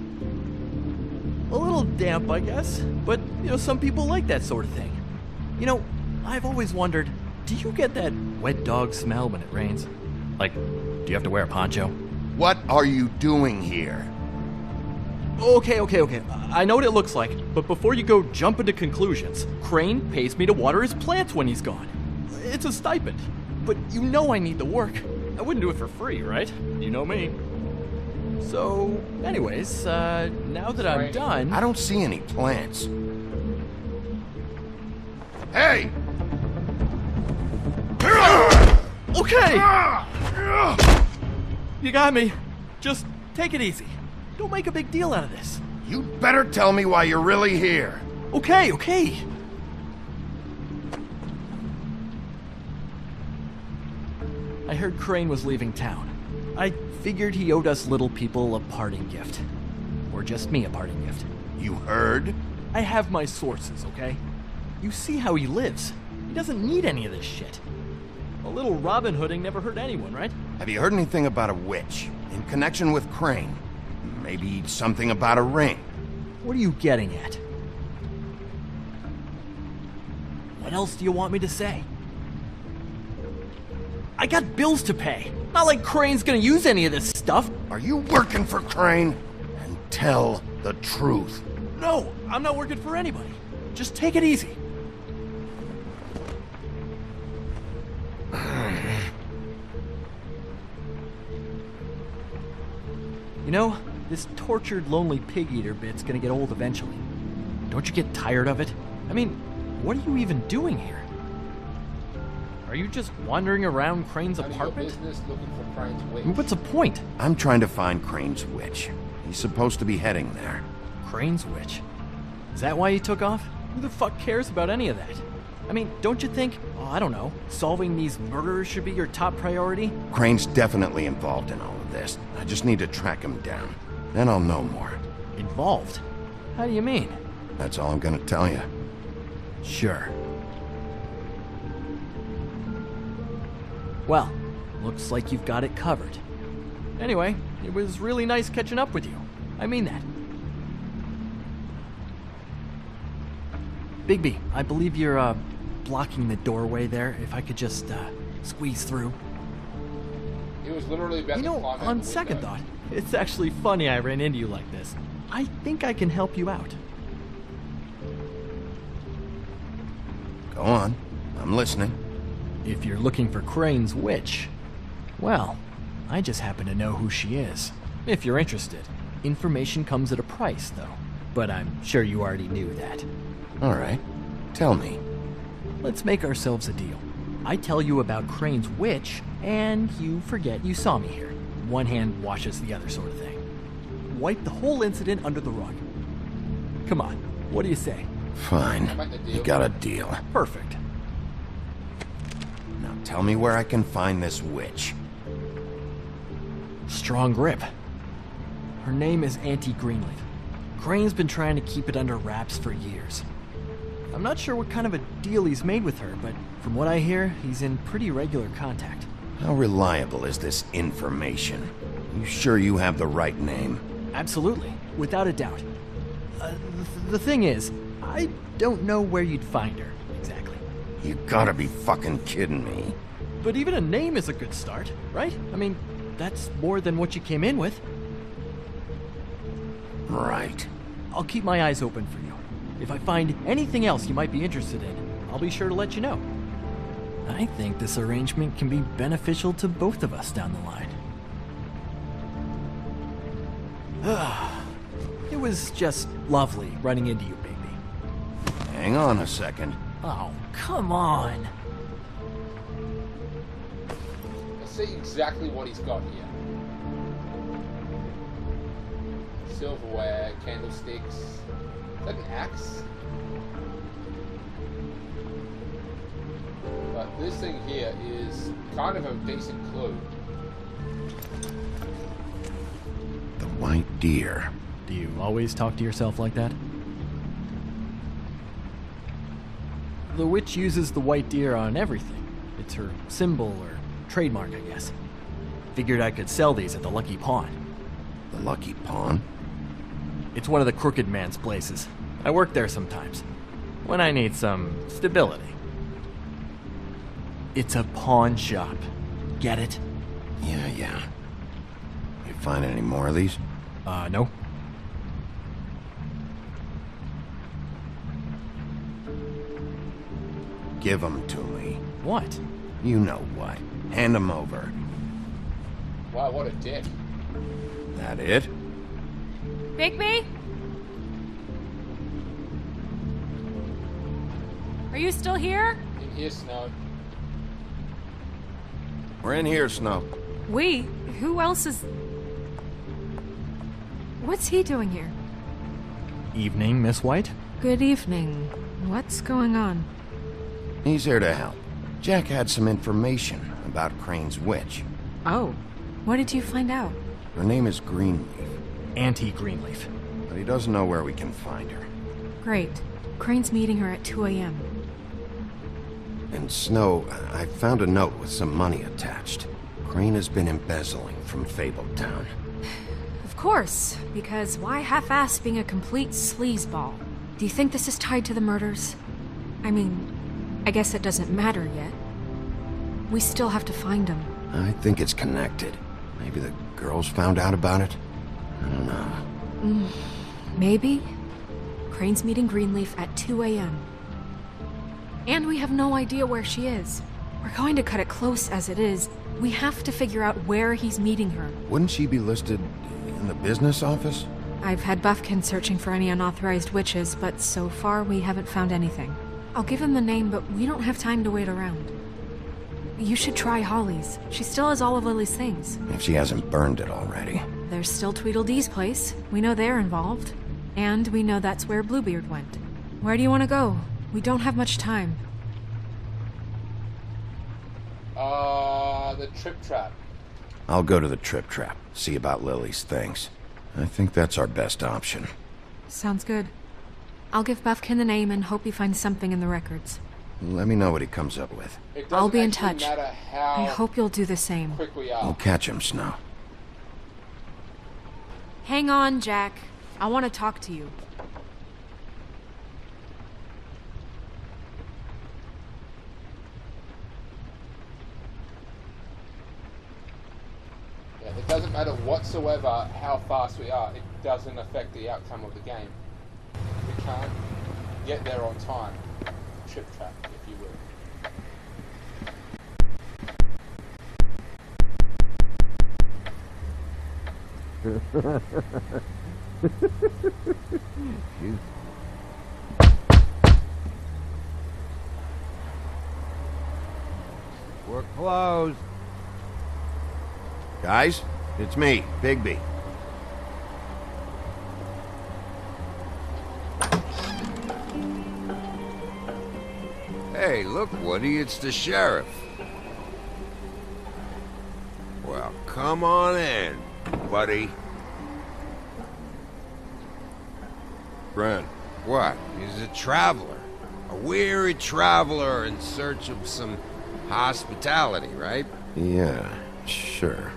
A little damp, I guess. But, some people like that sort of thing. I've always wondered, do you get that wet dog smell when it rains? Like, do you have to wear a poncho? What are you doing here? Okay. I know what it looks like, but before you go jumping to conclusions, Crane pays me to water his plants when he's gone. It's a stipend. But I need the work. I wouldn't do it for free, right? You know me. So, anyways, now that I'm done... I don't see any plants. Hey! Okay! You got me. Just take it easy. Don't make a big deal out of this. You'd better tell me why you're really here. Okay. I heard Crane was leaving town. I figured he owed us little people a parting gift. Or just me a parting gift. You heard? I have my sources, okay? You see how he lives. He doesn't need any of this shit. A little Robin Hooding never hurt anyone, right? Have you heard anything about a witch in connection with Crane? Maybe something about a ring? What are you getting at? What else do you want me to say? I got bills to pay. Not like Crane's gonna use any of this stuff. Are you working for Crane? And tell the truth. No, I'm not working for anybody. Just take it easy. This tortured, lonely pig-eater bit's gonna get old eventually. Don't you get tired of it? I mean, what are you even doing here? Are you just wandering around Crane's apartment? Business looking for Crane's witch. What's the point? I'm trying to find Crane's witch. He's supposed to be heading there. Crane's witch? Is that why you took off? Who the fuck cares about any of that? I mean, don't you think, I don't know, solving these murders should be your top priority? Crane's definitely involved in all of this. I just need to track him down. Then I'll know more. Involved? How do you mean? That's all I'm gonna tell you. Sure. Well, looks like you've got it covered. Anyway, it was really nice catching up with you. I mean that. Bigby, I believe you're, blocking the doorway there. If I could just, squeeze through. It was literally about to climb out on the second window. thought, it's actually funny I ran into you like this. I think I can help you out. Go on. I'm listening. If you're looking for Crane's witch, well, I just happen to know who she is. If you're interested. Information comes at a price, though. But I'm sure you already knew that. All right. Tell me. Let's make ourselves a deal. I tell you about Crane's witch, and you forget you saw me here. One hand washes the other sort of thing. Wipe the whole incident under the rug. Come on, what do you say? Fine. You got a deal. Perfect. Now tell me where I can find this witch. Strong grip. Her name is Auntie Greenleaf. Crane's been trying to keep it under wraps for years. I'm not sure what kind of a deal he's made with her, but from what I hear, he's in pretty regular contact. How reliable is this information? You sure you have the right name? Absolutely, without a doubt. The thing is, I don't know where you'd find her, exactly. You gotta be fucking kidding me. But even a name is a good start, right? I mean, that's more than what you came in with. Right. I'll keep my eyes open for you. If I find anything else you might be interested in, I'll be sure to let you know. I think this arrangement can be beneficial to both of us down the line. It was just lovely running into you, baby. Hang on a second. Oh, come on. Let's see exactly what he's got here. silverware, candlesticks. Is that an axe? But this thing here is kind of a decent clue. The white deer. Do you always talk to yourself like that? The witch uses the white deer on everything. It's her symbol or trademark, I guess. Figured I could sell these at the Lucky Pawn. The Lucky Pawn? It's one of the crooked man's places. I work there sometimes, when I need some stability. It's a pawn shop. Get it? Yeah. You find any more of these? No. Give them to me. What? You know what. Hand them over. Wow, what a dick. That it? Bigby? Are you still here? In here, Snow. We're in here, Snow. We? Who else is... What's he doing here? Evening, Miss White? Good evening. What's going on? He's here to help. Jack had some information about Crane's witch. Oh. What did you find out? Her name is Greenleaf. Auntie Greenleaf. But he doesn't know where we can find her. Great. Crane's meeting her at 2 a.m. And Snow, I found a note with some money attached. Crane has been embezzling from Fabletown. Of course, because why half-ass being a complete sleazeball? Do you think this is tied to the murders? I mean, I guess it doesn't matter yet. We still have to find him. I think it's connected. Maybe the girls found out about it? I don't know. Maybe. Crane's meeting Greenleaf at 2 a.m. And we have no idea where she is. We're going to cut it close as it is. We have to figure out where he's meeting her. Wouldn't she be listed in the business office? I've had Buffkin searching for any unauthorized witches, but so far we haven't found anything. I'll give him the name, but we don't have time to wait around. You should try Holly's. She still has all of Lily's things. If she hasn't burned it already. There's still Tweedledee's place. We know they're involved. And we know that's where Bluebeard went. Where do you want to go? We don't have much time. The Trip Trap. I'll go to the Trip Trap, see about Lily's things. I think that's our best option. Sounds good. I'll give Buffkin the name and hope he finds something in the records. Let me know what he comes up with. I'll be in touch. Matter how I hope you'll do the same. quick we are. We'll catch him, Snow. Hang on, Jack. I want to talk to you. Yeah, it doesn't matter whatsoever how fast we are. It doesn't affect the outcome of the game. We can't get there on time. Trip Trap, if you will. We're closed. Guys, it's me, Bigby. Hey, look, Woody, it's the sheriff. Well, come on in, buddy. Brent. What? He's a traveler. A weary traveler in search of some hospitality, right? Yeah, sure.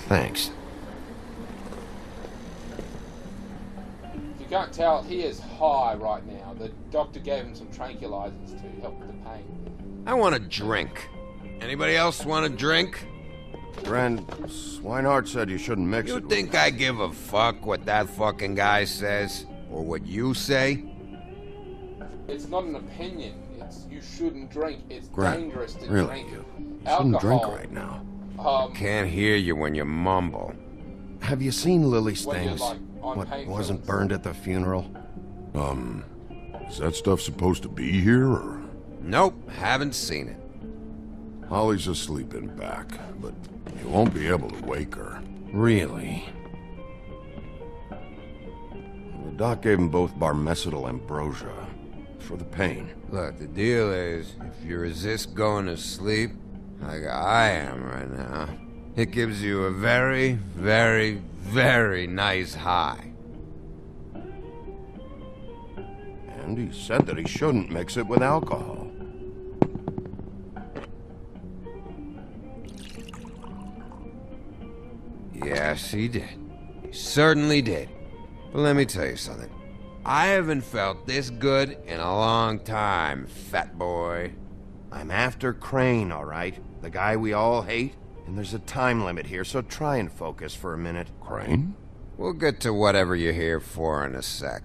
Thanks. If you can't tell, he is high right now. The doctor gave him some tranquilizers to help with the pain. I want a drink. Anybody else want a drink? Brent, Swinehart said you shouldn't mix it. You think I give a fuck what that fucking guy says? Or what you say? It's not an opinion. It's you shouldn't drink. It's Grant, dangerous to really, drink. you shouldn't drink Alcohol. right now. Can't hear you when you mumble. Have you seen Lily's When you're, things? like, on What painkillers. wasn't burned at the funeral? Is that stuff supposed to be here, or? Nope, haven't seen it. Holly's asleep in back, but you won't be able to wake her. Really? doc gave them both Barmecidal ambrosia. For the pain. Look, the deal is, if you resist going to sleep, like I am right now, it gives you a very, very, very nice high. And he said that he shouldn't mix it with alcohol. Yes, he did. He certainly did. But let me tell you something. I haven't felt this good in a long time, fat boy. I'm after Crane, all right? The guy we all hate? And there's a time limit here, so try and focus for a minute. Crane? We'll get to whatever you're here for in a sec.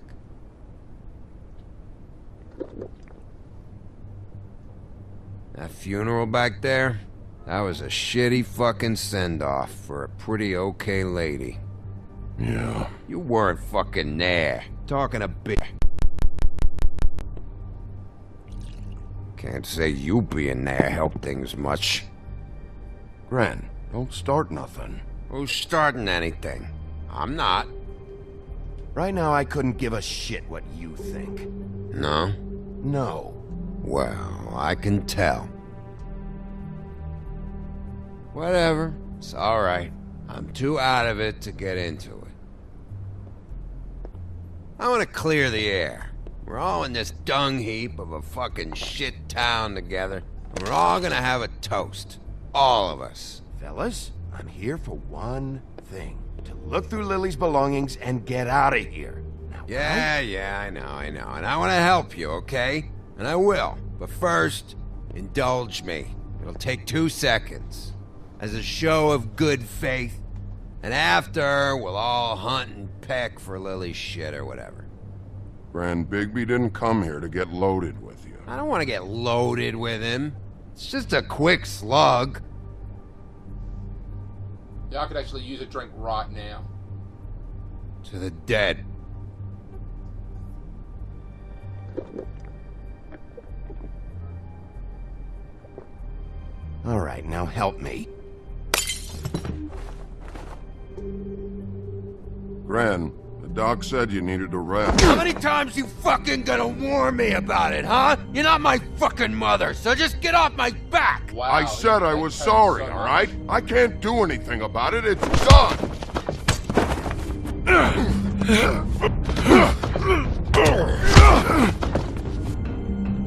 That funeral back there? That was a shitty fucking send-off for a pretty okay lady. Yeah. You weren't fucking there. Talking a bit. Can't say you being there helped things much. Gren, don't start nothing. Who's starting anything? I'm not. Right now, I couldn't give a shit what you think. No? No. Well, I can tell. Whatever. It's alright. I'm too out of it to get into it. I want to clear the air. We're all in this dung heap of a fucking shit town together, and we're all gonna have a toast. All of us. Fellas, I'm here for one thing. To look through Lily's belongings and get out of here. Now, Yeah, I know. And I want to help you, okay? And I will. But first, indulge me. It'll take 2 seconds. As a show of good faith. And after, we'll all hunt and peck for Lily's shit or whatever. Grand Bigby didn't come here to get loaded with you. I don't want to get loaded with him. It's just a quick slug. Yeah, I could actually use a drink right now. To the dead. All right, now help me. Gran, the doc said you needed a rest. How many times you fucking gonna warn me about it, huh? You're not my fucking mother, so just get off my back! Wow, I said I was sorry, all right? I can't do anything about it. It's done!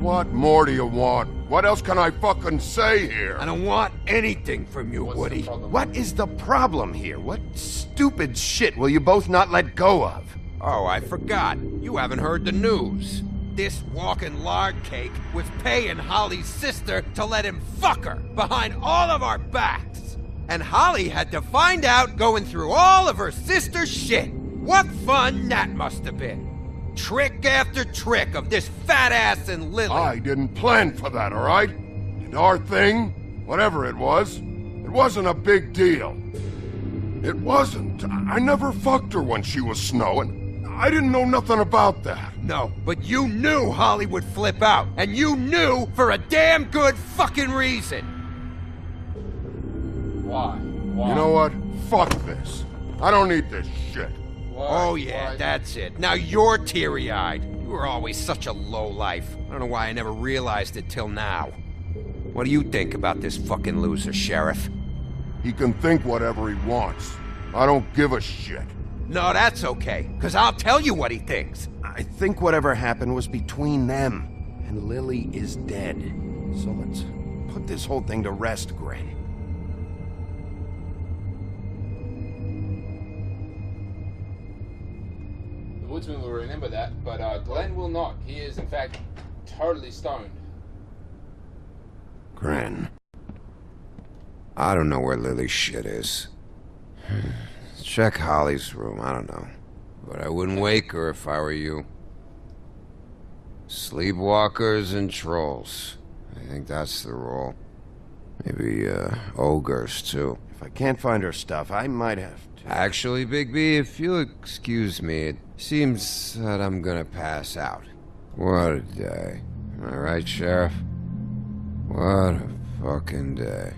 What more do you want? What else can I fucking say here? I don't want anything from you, Woody. What is the problem here? What stupid shit will you both not let go of? Oh, I forgot. You haven't heard the news. This walking lard cake was paying Holly's sister to let him fuck her behind all of our backs. And Holly had to find out going through all of her sister's shit. What fun that must have been. Trick after trick of this fat ass and Lily. I didn't plan for that, all right? And our thing, whatever it wasn't a big deal. It wasn't. I never fucked her when she was snowing. I didn't know nothing about that. No, but you knew Holly would flip out. And you knew for a damn good fucking reason. Why? You know what? Fuck this. I don't need this shit. Oh yeah, that's it. Now you're teary-eyed. You were always such a lowlife. I don't know why I never realized it till now. What do you think about this fucking loser, Sheriff? He can think whatever he wants. I don't give a shit. No, that's okay, because I'll tell you what he thinks. I think whatever happened was between them, and Lily is dead. So let's put this whole thing to rest, Gren. The woodsman will remember that, but Glenn will not. He is, in fact, totally stoned. Gren. I don't know where Lily's shit is. Check Holly's room, I don't know. But I wouldn't wake her if I were you. Sleepwalkers and trolls. I think that's the rule. Maybe, ogres, too. If I can't find her stuff, I might have to... Actually, Bigby, if you'll excuse me, it seems that I'm gonna pass out. What a day. Am I right, Sheriff? What a fucking day.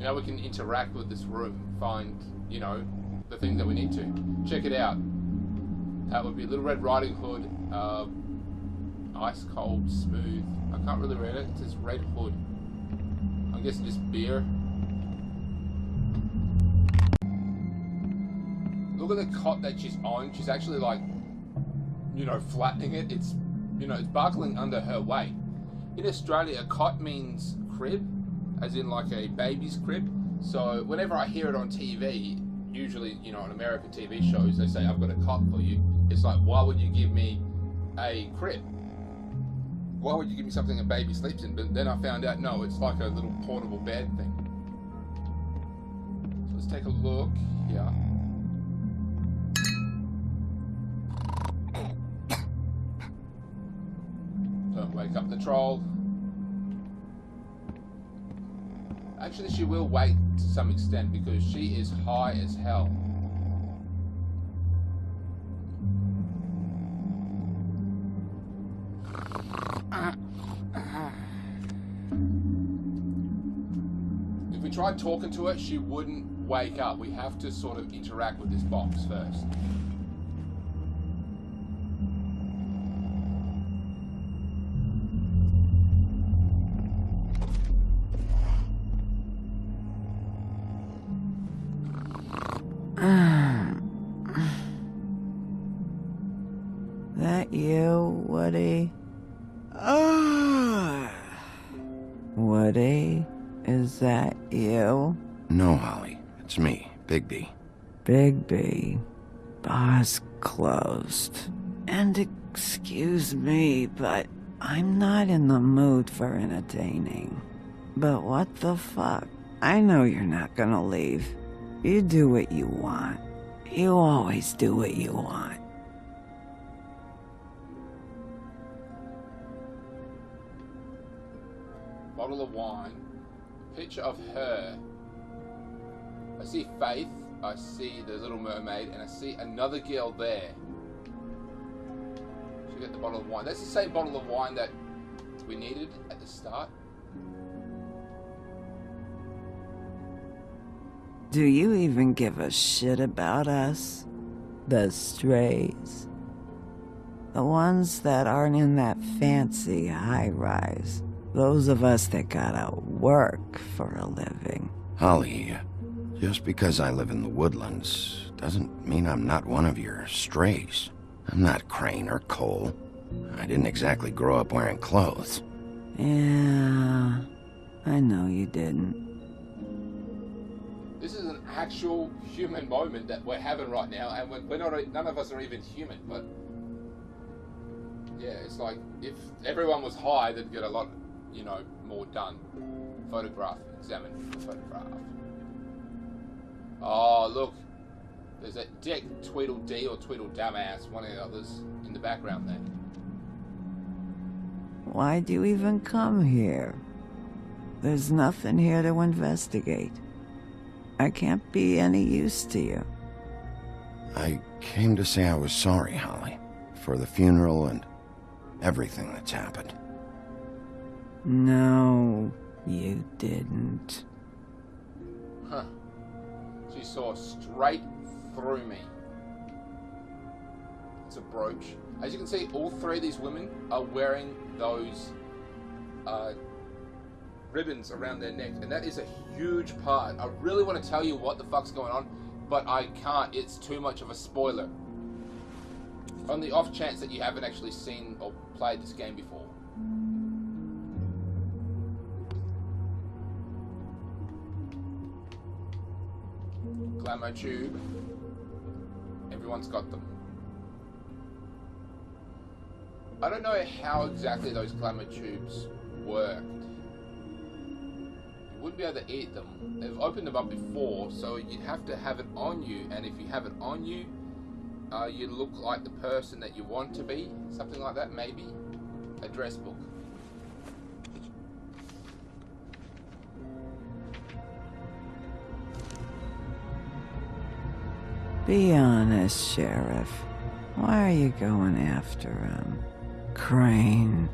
Now we can interact with this room, find, you know, the thing that we need to. Check it out. That would be Little Red Riding Hood, ice cold, smooth. I can't really read it. It says Red Hood. I'm guessing just beer. Look at the cot that she's on. She's actually like, you know, flattening it. It's, you know, it's buckling under her weight. In Australia, a cot means crib, as in like a baby's crib. So whenever I hear it on TV, usually, you know, on American TV shows, they say, I've got a cot for you. It's like, why would you give me a crib? Why would you give me something a baby sleeps in? But then I found out, no, it's like a little portable bed thing. So let's take a look here. Don't wake up the troll. Actually, she will wake to some extent because she is high as hell. If we tried talking to her, she wouldn't wake up. We have to sort of interact with this box first. That you, Woody? Woody? Is that you? No, Holly. It's me, Bigby. Bigby. Bar's closed. And excuse me, but I'm not in the mood for entertaining. But what the fuck? I know you're not gonna leave. You do what you want. You always do what you want. Bottle of wine, picture of her. I see Faith, I see the Little Mermaid, and I see another girl there. She got the bottle of wine. That's the same bottle of wine that we needed at the start. Do you even give a shit about us? The strays? The ones that aren't in that fancy high-rise. Those of us that gotta work for a living. Holly, just because I live in the woodlands doesn't mean I'm not one of your strays. I'm not Crane or Cole. I didn't exactly grow up wearing clothes. Yeah, I know you didn't. This is an actual human moment that we're having right now, and we're not, none of us are even human, but yeah, it's like if everyone was high, they'd get a lot, you know, more done. Photograph, examine the photograph. Oh, look, there's that Dick Tweedledee or Tweedledamass, one of the others, in the background there. Why'd you even come here? There's nothing here to investigate. I can't be any use to you. I came to say I was sorry, Holly, for the funeral and everything that's happened. No, you didn't. Huh. She saw straight through me. It's a brooch. As you can see, all three of these women are wearing those ribbons around their neck, and that is a huge part. I really want to tell you what the fuck's going on, but I can't. It's too much of a spoiler. On the off chance that you haven't actually seen or played this game before. Glamour tube. Everyone's got them. I don't know how exactly those glamour tubes worked. You wouldn't be able to eat them. They've opened them up before, so you'd have to have it on you, and if you have it on you, you look like the person that you want to be. Something like that, maybe. Address book. Be honest, Sheriff. Why are you going after him? Crane.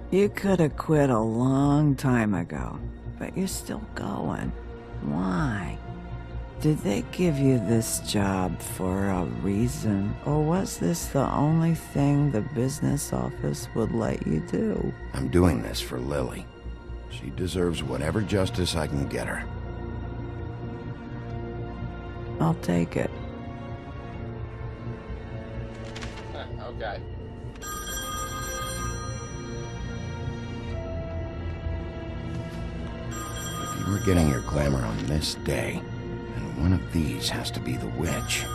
You could have quit a long time ago, but you're still going. Why? Did they give you this job for a reason, or was this the only thing the business office would let you do? I'm doing this for Lily. She deserves whatever justice I can get her. I'll take it. Okay. If you were getting your glamour on this day, then one of these has to be the witch.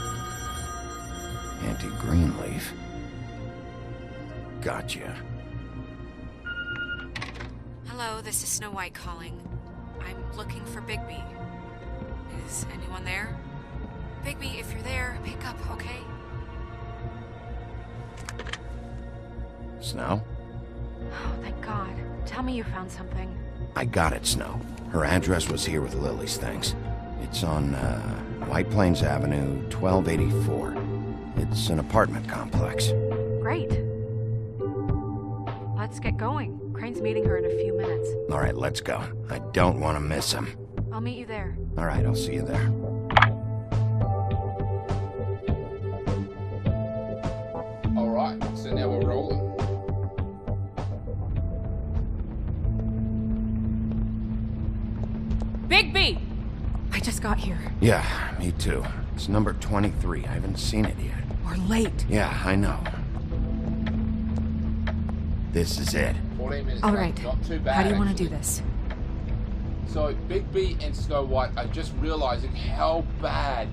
Auntie Greenleaf. Gotcha. Hello, this is Snow White calling. I'm looking for Bigby. Is anyone there? Bigby, if you're there, pick up, okay? Snow? Oh, thank God. Tell me you found something. I got it, Snow. Her address was here with Lily's things. It's on, White Plains Avenue, 1284. It's an apartment complex. Great. Let's get going. Crane's meeting her in a few minutes. All right, let's go. I don't want to miss him. I'll meet you there. All right, I'll see you there. All right, so now we're rolling. Bigby! I just got here. Yeah, me too. It's number 23. I haven't seen it yet. We're late. Yeah, I know. This is it. 14 minutes. All right. Not too bad. How do you want to actually. do this? So Bigby and Snow White are just realizing how bad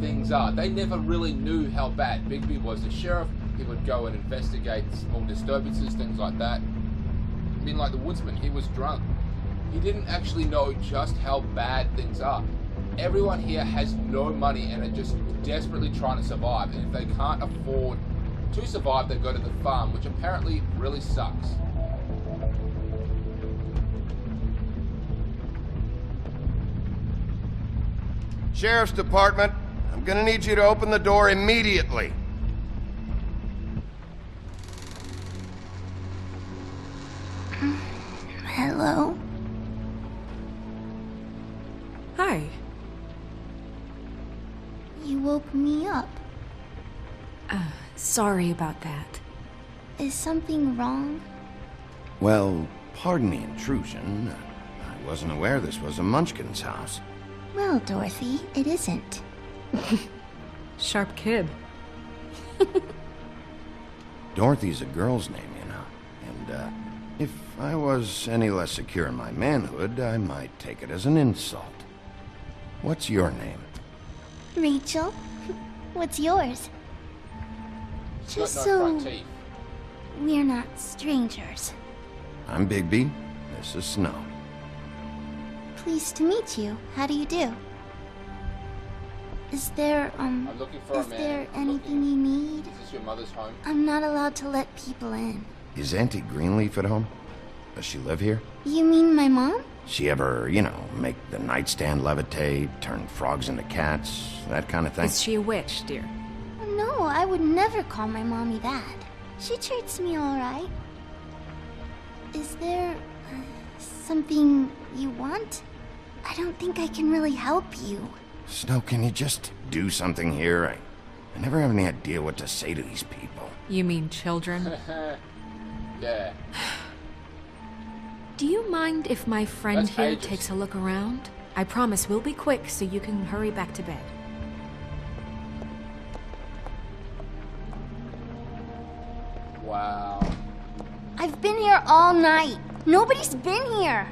things are. They never really knew how bad. Bigby was the sheriff. He would go and investigate small disturbances, things like that. I mean, like the woodsman, he was drunk. He didn't actually know just how bad things are. Everyone here has no money and are just desperately trying to survive. And if they can't afford to survive, they go to the farm, which apparently really sucks. Sheriff's Department, I'm gonna need you to open the door immediately. Hello? Hi. You woke me up. Sorry about that. Is something wrong? Well, pardon the intrusion. I wasn't aware this was a Munchkin's house. Well, Dorothy, it isn't. Sharp kid. Dorothy's a girl's name, you know. And, if I was any less secure in my manhood, I might take it as an insult. What's your name? Rachel? What's yours? She's Just got no front so teeth. we're not strangers. I'm Bigby. This is Snow. Pleased to meet you. How do you do? Is there, I'm looking for a is man. there anything you need? Is this your mother's home? I'm not allowed to let people in. Is Auntie Greenleaf at home? Does she live here? You mean my mom? She ever, you know, make the nightstand levitate, turn frogs into cats, that kind of thing? Is she a witch, dear? No, I would never call my mommy that. She treats me alright. Is there something you want? I don't think I can really help you. Snow, can you just do something here? I never have any idea what to say to these people. You mean children? Yeah. Do you mind if my friend That's here ages. takes a look around? I promise we'll be quick so you can hurry back to bed. Wow. I've been here all night. Nobody's been here.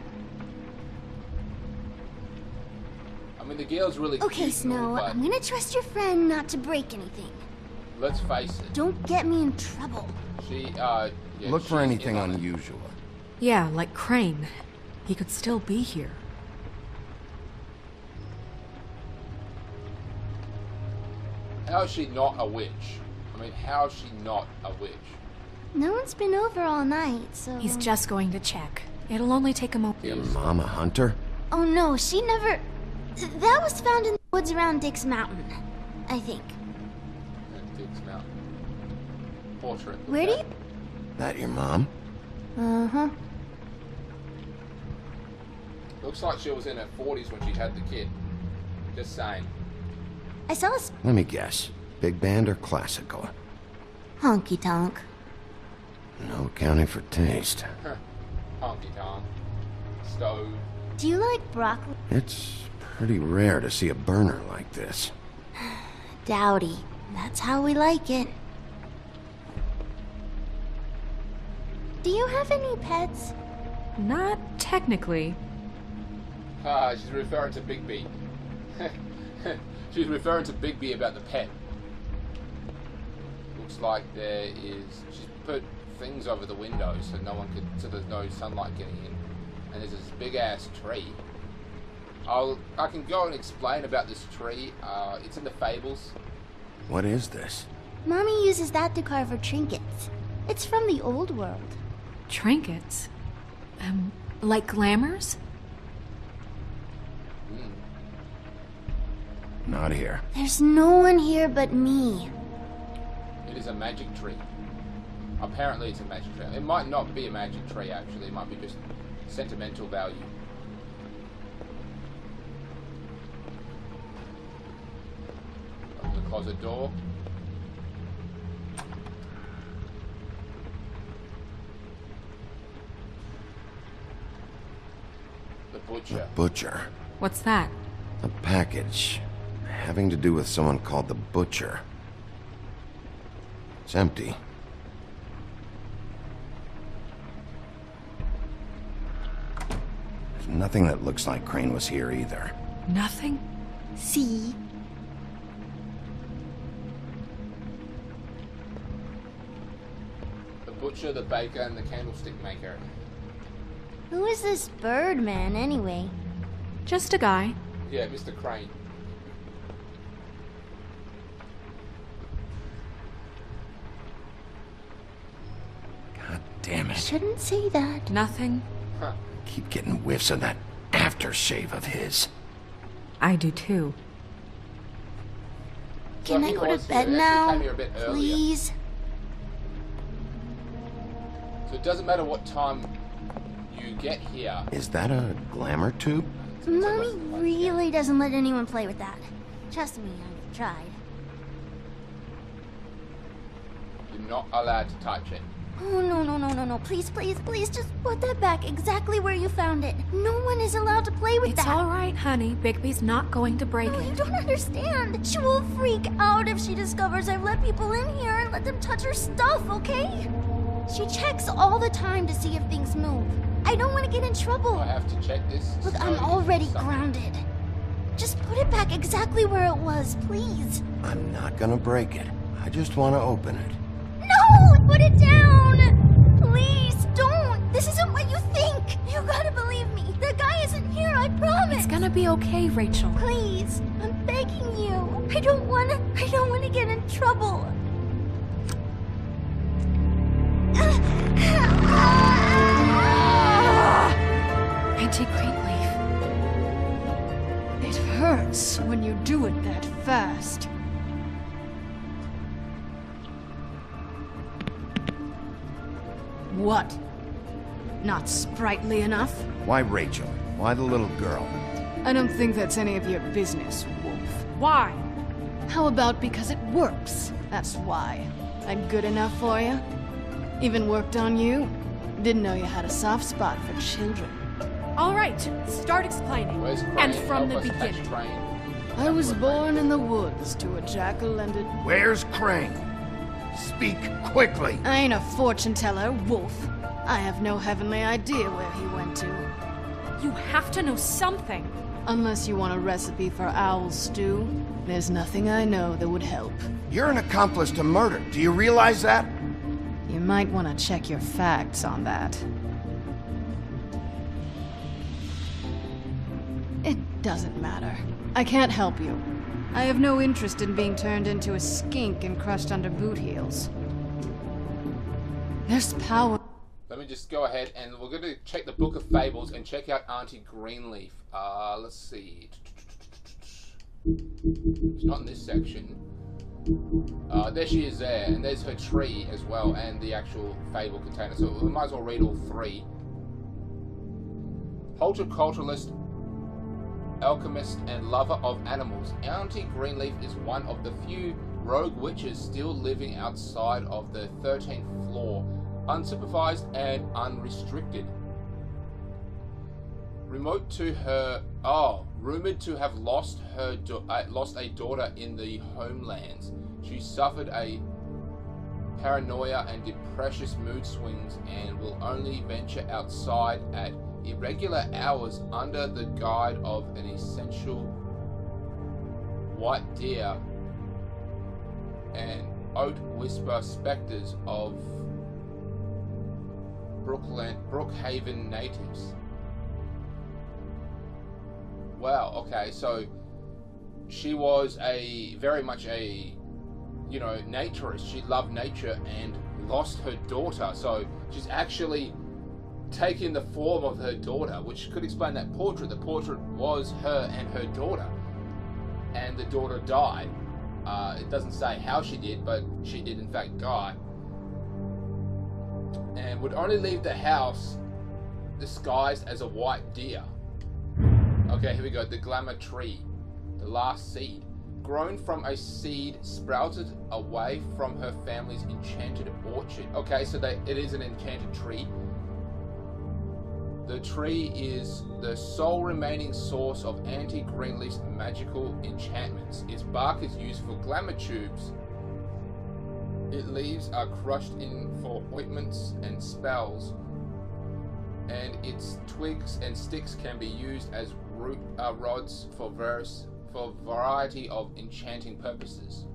I mean, the girl's really Okay, cute and all, Snow, but I'm gonna trust your friend not to break anything. let's face it. Don't get me in trouble. She, yeah, Look for she's anything in on it. unusual. Yeah, like Crane. He could still be here. How is she not a witch? I mean, how is she not a witch? No one's been over all night, so... He's just going to check. It'll only take a moment. Your mom a hunter? Oh no, she never... That was found in the woods around Dick's Mountain, I think. Dick's Mountain. Portrait. Where do you... That your mom? Uh-huh. Looks like she was in her 40s when she had the kid. Just saying. I saw a Let me guess. Big band or classical? honky tonk. No accounting for taste. Honky tonk. Stove. Do you like broccoli? It's pretty rare to see a burner like this. Dowdy. That's how we like it. Do you have any pets? Not technically. She's referring to Bigby. She's referring to Bigby about the pet. Looks like there is... She's put things over the windows so no one could... so there's no sunlight getting in. And there's this big ass tree. I can go and explain about this tree. It's in the Fables. What is this? Mommy uses that to carve her trinkets. It's from the old world. Trinkets? Like glamours? Not here. There's no one here but me. It is a magic tree. Apparently it's a magic tree. It might not be a magic tree, actually. It might be just sentimental value. Open the closet door. The butcher. Butcher. What's that? A package. Having to do with someone called the Butcher. It's empty. There's nothing that looks like Crane was here either. Nothing? See? The butcher, the baker, and the candlestick maker. Who is this bird man, anyway? Just a guy. Yeah, Mr. Crane. God damn it. Shouldn't say that. Nothing. Huh. Keep getting whiffs of that aftershave of his. I do too. Can I go to bed now? Came here a bit earlier. Please? So it doesn't matter what time you get here. Is that a glamour tube? Mommy really doesn't let anyone play with that. Trust me, I've tried. You're not allowed to touch it. Oh, no. Please, just put that back exactly where you found it. No one is allowed to play with that. It's all right, honey. Bigby's not going to break No, it. you don't understand. She will freak out if she discovers I've let people in here and let them touch her stuff, okay? She checks all the time to see if things move. I don't want to get in trouble. I have to check this. Look, I'm already grounded. Just put it back exactly where it was, please. I'm not gonna break it. I just want to open it. No! Put it down! Please, don't! This isn't what you think! You gotta believe me. The guy isn't here, I promise! It's gonna be okay, Rachel. Please, I'm begging you. I don't wanna get in trouble. Auntie Greenleaf. It hurts when you do it that fast. What? Not sprightly enough? Why Rachel? Why the little girl? I don't think that's any of your business, Wolf. Why? How about because it works? That's why. I'm good enough for you? Even worked on you? Didn't know you had a soft spot for children. All right, start explaining. Where's Crane? And from the Help us catch beginning. Crane. I was born in the woods to a jackal and a... Where's Crane? Speak quickly. I ain't a fortune teller, Wolf. I have no heavenly idea where he went to. You have to know something. Unless you want a recipe for owl stew, there's nothing I know that would help. You're an accomplice to murder. Do you realize that? You might want to check your facts on that. It doesn't matter. I can't help you. I have no interest in being turned into a skink and crushed under boot heels. There's power. Let me just go ahead and we're going to check the Book of Fables and check out Auntie Greenleaf. Let's see. It's not in this section. There she is there, and there's her tree as well, and the actual fable container. So we might as well read all three. Horticulturalist, alchemist, and lover of animals, Auntie Greenleaf is one of the few rogue witches still living outside of the 13th floor, unsupervised and unrestricted. Rumored to have lost a daughter in the homelands. She suffered a paranoia and depressive mood swings and will only venture outside at irregular hours under the guide of an essential white deer and oat whisper specters of Brookhaven natives. Wow, okay, so she was very much a naturist. She loved nature and lost her daughter, so she's actually taken the form of her daughter, which could explain that portrait. The portrait was her and her daughter, and the daughter died. It doesn't say how she did, but she did in fact die, and would only leave the house disguised as a white deer. Okay, here we go. The Glamour Tree, the last seed. Grown from a seed sprouted away from her family's enchanted orchard. Okay, so it is an enchanted tree. The tree is the sole remaining source of Auntie Greenleaf's magical enchantments. Its bark is used for glamour tubes. Its leaves are crushed in for ointments and spells, and its twigs and sticks can be used as root rods for variety of enchanting purposes.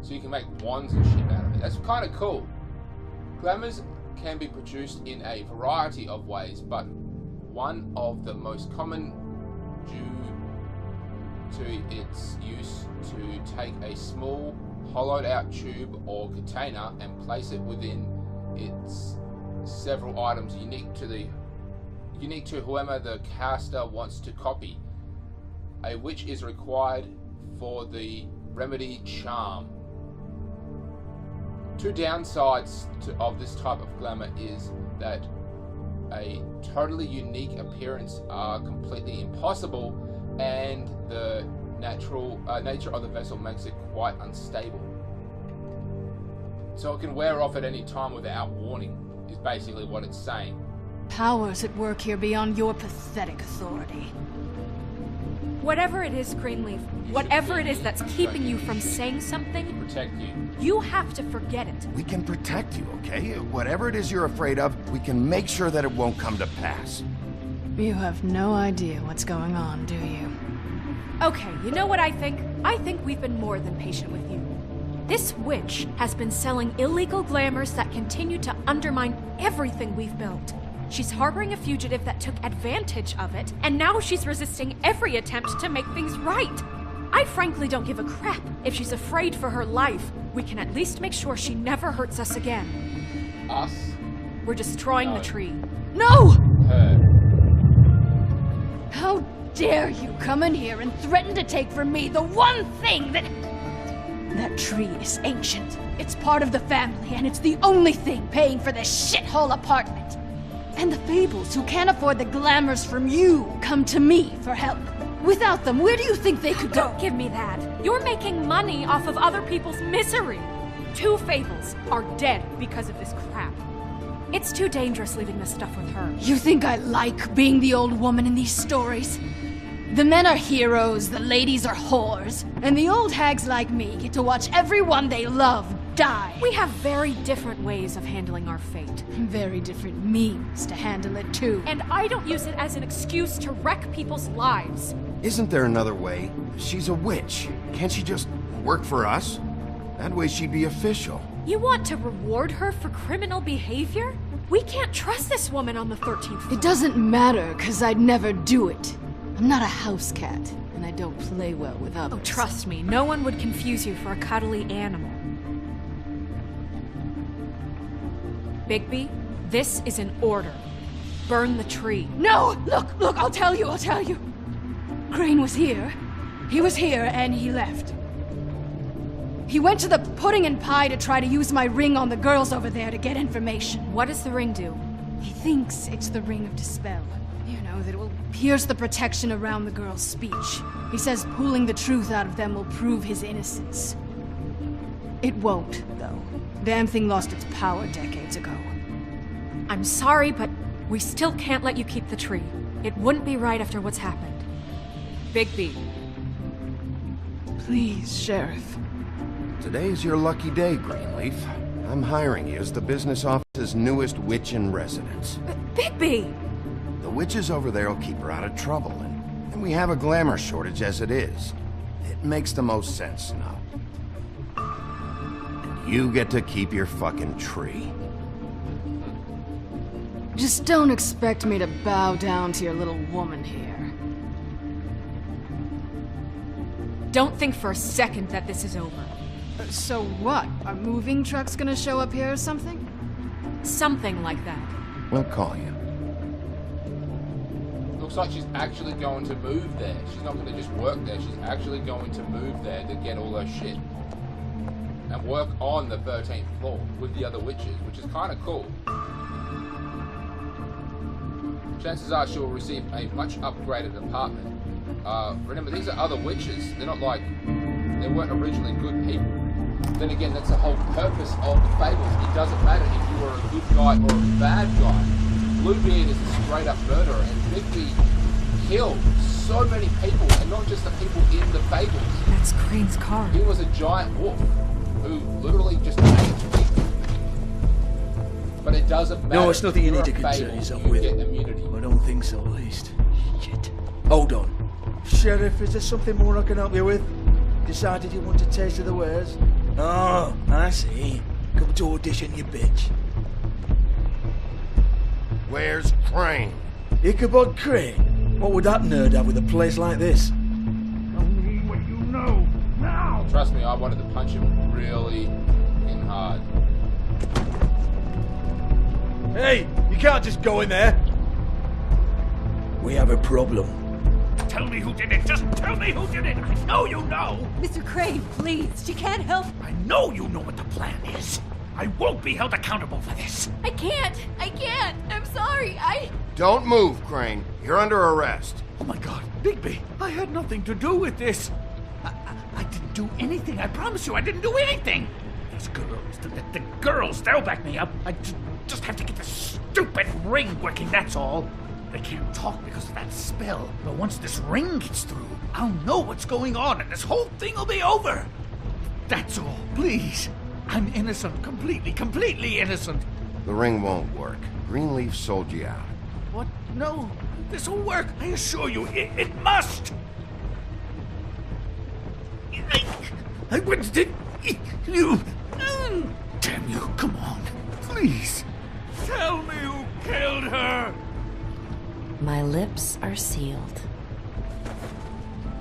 So you can make wands and shit out of it. That's kind of cool. Glamours can be produced in a variety of ways, but one of the most common due to its use to take a small hollowed out tube or container and place it within its several items unique to whoever the caster wants to copy. A witch is required for the remedy charm. Two downsides of this type of glamour is that a totally unique appearance are completely impossible, and the nature of the vessel makes it quite unstable. So it can wear off at any time without warning, is basically what it's saying. Powers at work here beyond your pathetic authority. Whatever it is, Greenleaf, whatever it is that's keeping you from saying something, protect you. You have to forget it. We can protect you, okay? Whatever it is you're afraid of, we can make sure that it won't come to pass. You have no idea what's going on, do you? Okay, you know what I think? I think we've been more than patient with you. This witch has been selling illegal glamours that continue to undermine everything we've built. She's harboring a fugitive that took advantage of it, and now she's resisting every attempt to make things right. I frankly don't give a crap if she's afraid for her life. We can at least make sure she never hurts us again. Us? We're destroying the tree. No! Her. How dare you come in here and threaten to take from me the one thing that... That tree is ancient. It's part of the family, and it's the only thing paying for this shithole apartment. And the Fables, who can't afford the glamours from you, come to me for help. Without them, where do you think they could go? Don't give me that. You're making money off of other people's misery. 2 Fables are dead because of this crap. It's too dangerous leaving this stuff with her. You think I like being the old woman in these stories? The men are heroes, the ladies are whores, and the old hags like me get to watch everyone they love die. We have very different ways of handling our fate. Very different means to handle it too. And I don't use it as an excuse to wreck people's lives. Isn't there another way? She's a witch. Can't she just work for us? That way she'd be official. You want to reward her for criminal behavior? We can't trust this woman on the 13th floor. It doesn't matter, because I'd never do it. I'm not a house cat, and I don't play well with others. Oh, trust me, no one would confuse you for a cuddly animal. Bigby, this is an order. Burn the tree. No! Look, I'll tell you. Crane was here. He was here, and he left. He went to the pudding and pie to try to use my ring on the girls over there to get information. What does the ring do? He thinks it's the Ring of Dispel. You know, that will pierce the protection around the girl's speech. He says pulling the truth out of them will prove his innocence. It won't, though. Damn thing lost its power decades ago. I'm sorry, but we still can't let you keep the tree. It wouldn't be right after what's happened. Bigby. Please, Sheriff. Today's your lucky day, Greenleaf. I'm hiring you as the business office's newest witch in residence. Bigby! The witches over there will keep her out of trouble, and we have a glamour shortage as it is. It makes the most sense now. And you get to keep your fucking tree. Just don't expect me to bow down to your little woman here. Don't think for a second that this is over. So what? Are moving trucks gonna show up here or something? Something like that. We'll call you. Looks like she's actually going to move there. She's not going to just work there. She's actually going to move there to get all her shit. And work on the 13th floor with the other witches, which is kind of cool. Chances are she'll receive a much upgraded apartment. Remember, these are other witches. They're not like... They weren't originally good people. Then again, that's the whole purpose of the fables. It doesn't matter if you are a good guy or a bad guy. Bluebeard is a straight up murderer, and Bigby killed so many people, and not just the people in the fables. That's Crane's car. He was a giant wolf who literally just ate people. But it doesn't matter. No, it's nothing you If need to you're a concern fable, yourself you with. get immunity. I don't think so, at least. Shit. Hold on. Sheriff, is there something more I can help you with? Decided you want a taste of the wares? Oh, I see. Come to audition, you bitch. Where's Crane? Ichabod Crane? What would that nerd have with a place like this? Only what you know now. Trust me, I wanted to punch him really in hard. Hey, you can't just go in there. We have a problem. Tell me who did it. Just tell me who did it. I know you know. Mr. Crane, please. She can't help. I know you know what the plan is. I won't be held accountable for this. I can't. I'm sorry. Don't move, Crane. You're under arrest. Oh my God, Bigby, I had nothing to do with this. I didn't do anything. I promise you, I didn't do anything. These girls, the girls, they'll back me up. I just have to get the stupid ring working, that's all. They can't talk because of that spell. But once this ring gets through, I'll know what's going on and this whole thing will be over. That's all. Please. I'm innocent. Completely innocent. The ring won't work. Greenleaf sold you out. What? No. This will work. I assure you, it must. I wouldn't did you. Damn you. Come on. Please. Tell me who killed her. My lips are sealed.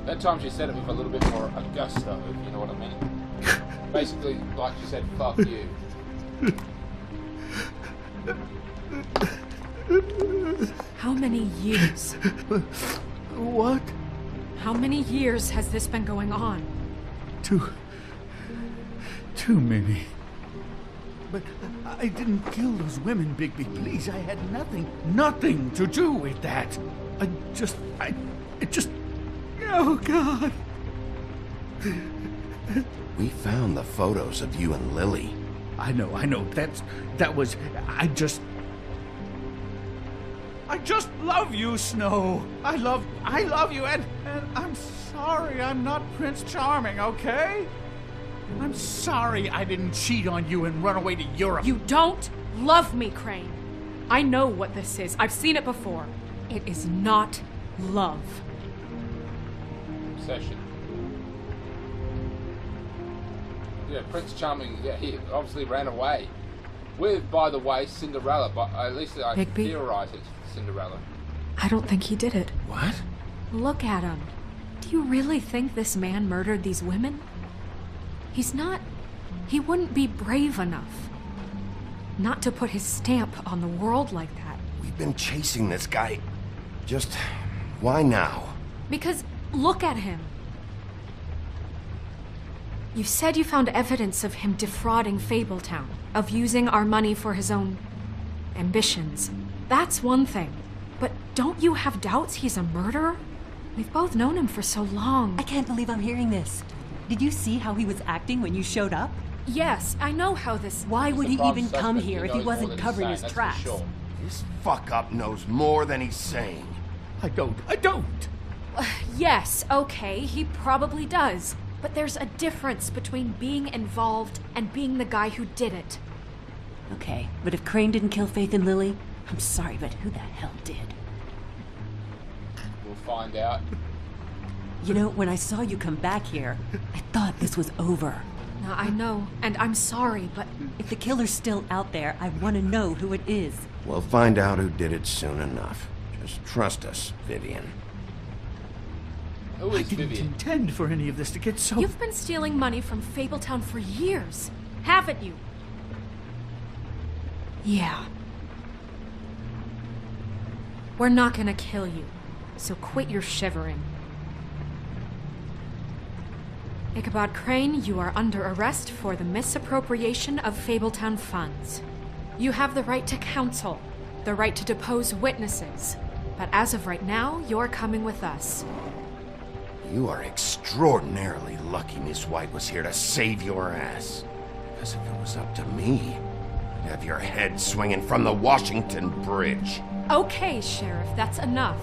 That time she said it with a little bit more gusto, if you know what I mean. Basically, like she said, fuck you. How many years? What? How many years has this been going on? Too many. But I didn't kill those women, Bigby. Please, I had nothing to do with that. It just... Oh, God. We found the photos of you and Lily. I know. That was... I just love you, Snow. I love you, and I'm sorry I'm not Prince Charming, okay? I'm sorry I didn't cheat on you and run away to Europe. You don't love me, Crane. I know what this is. I've seen it before. It is not love. Obsession. Yeah, Prince Charming, yeah, he obviously ran away. With, by the way, Cinderella, but at least I Bigby? theorized it's Cinderella. I don't think he did it. What? Look at him. Do you really think this man murdered these women? He's not... He wouldn't be brave enough. Not to put his stamp on the world like that. We've been chasing this guy. Just... why now? Because look at him. You said you found evidence of him defrauding Fabletown, of using our money for his own ambitions. That's one thing. But don't you have doubts he's a murderer? We've both known him for so long. I can't believe I'm hearing this. Did you see how he was acting when you showed up? Yes, I know how this... Why would he even come here if he wasn't covering his tracks? This fuck-up knows more than he's saying. I don't. Yes, okay, he probably does. But there's a difference between being involved and being the guy who did it. Okay, but if Crane didn't kill Faith and Lily, I'm sorry, but who the hell did? We'll find out. You know, when I saw you come back here, I thought this was over. Now, I know, and I'm sorry, but... If the killer's still out there, I want to know who it is. We'll find out who did it soon enough. Just trust us, Vivian. Who is Vivian? Intend for any of this to get so... You've been stealing money from Fabletown for years, haven't you? Yeah. We're not gonna kill you, so quit your shivering. Ichabod Crane, you are under arrest for the misappropriation of Fabletown funds. You have the right to counsel, the right to depose witnesses, but as of right now, you're coming with us. You are extraordinarily lucky Miss White was here to save your ass. Because if it was up to me, I'd have your head swinging from the Washington Bridge. Okay, Sheriff, that's enough.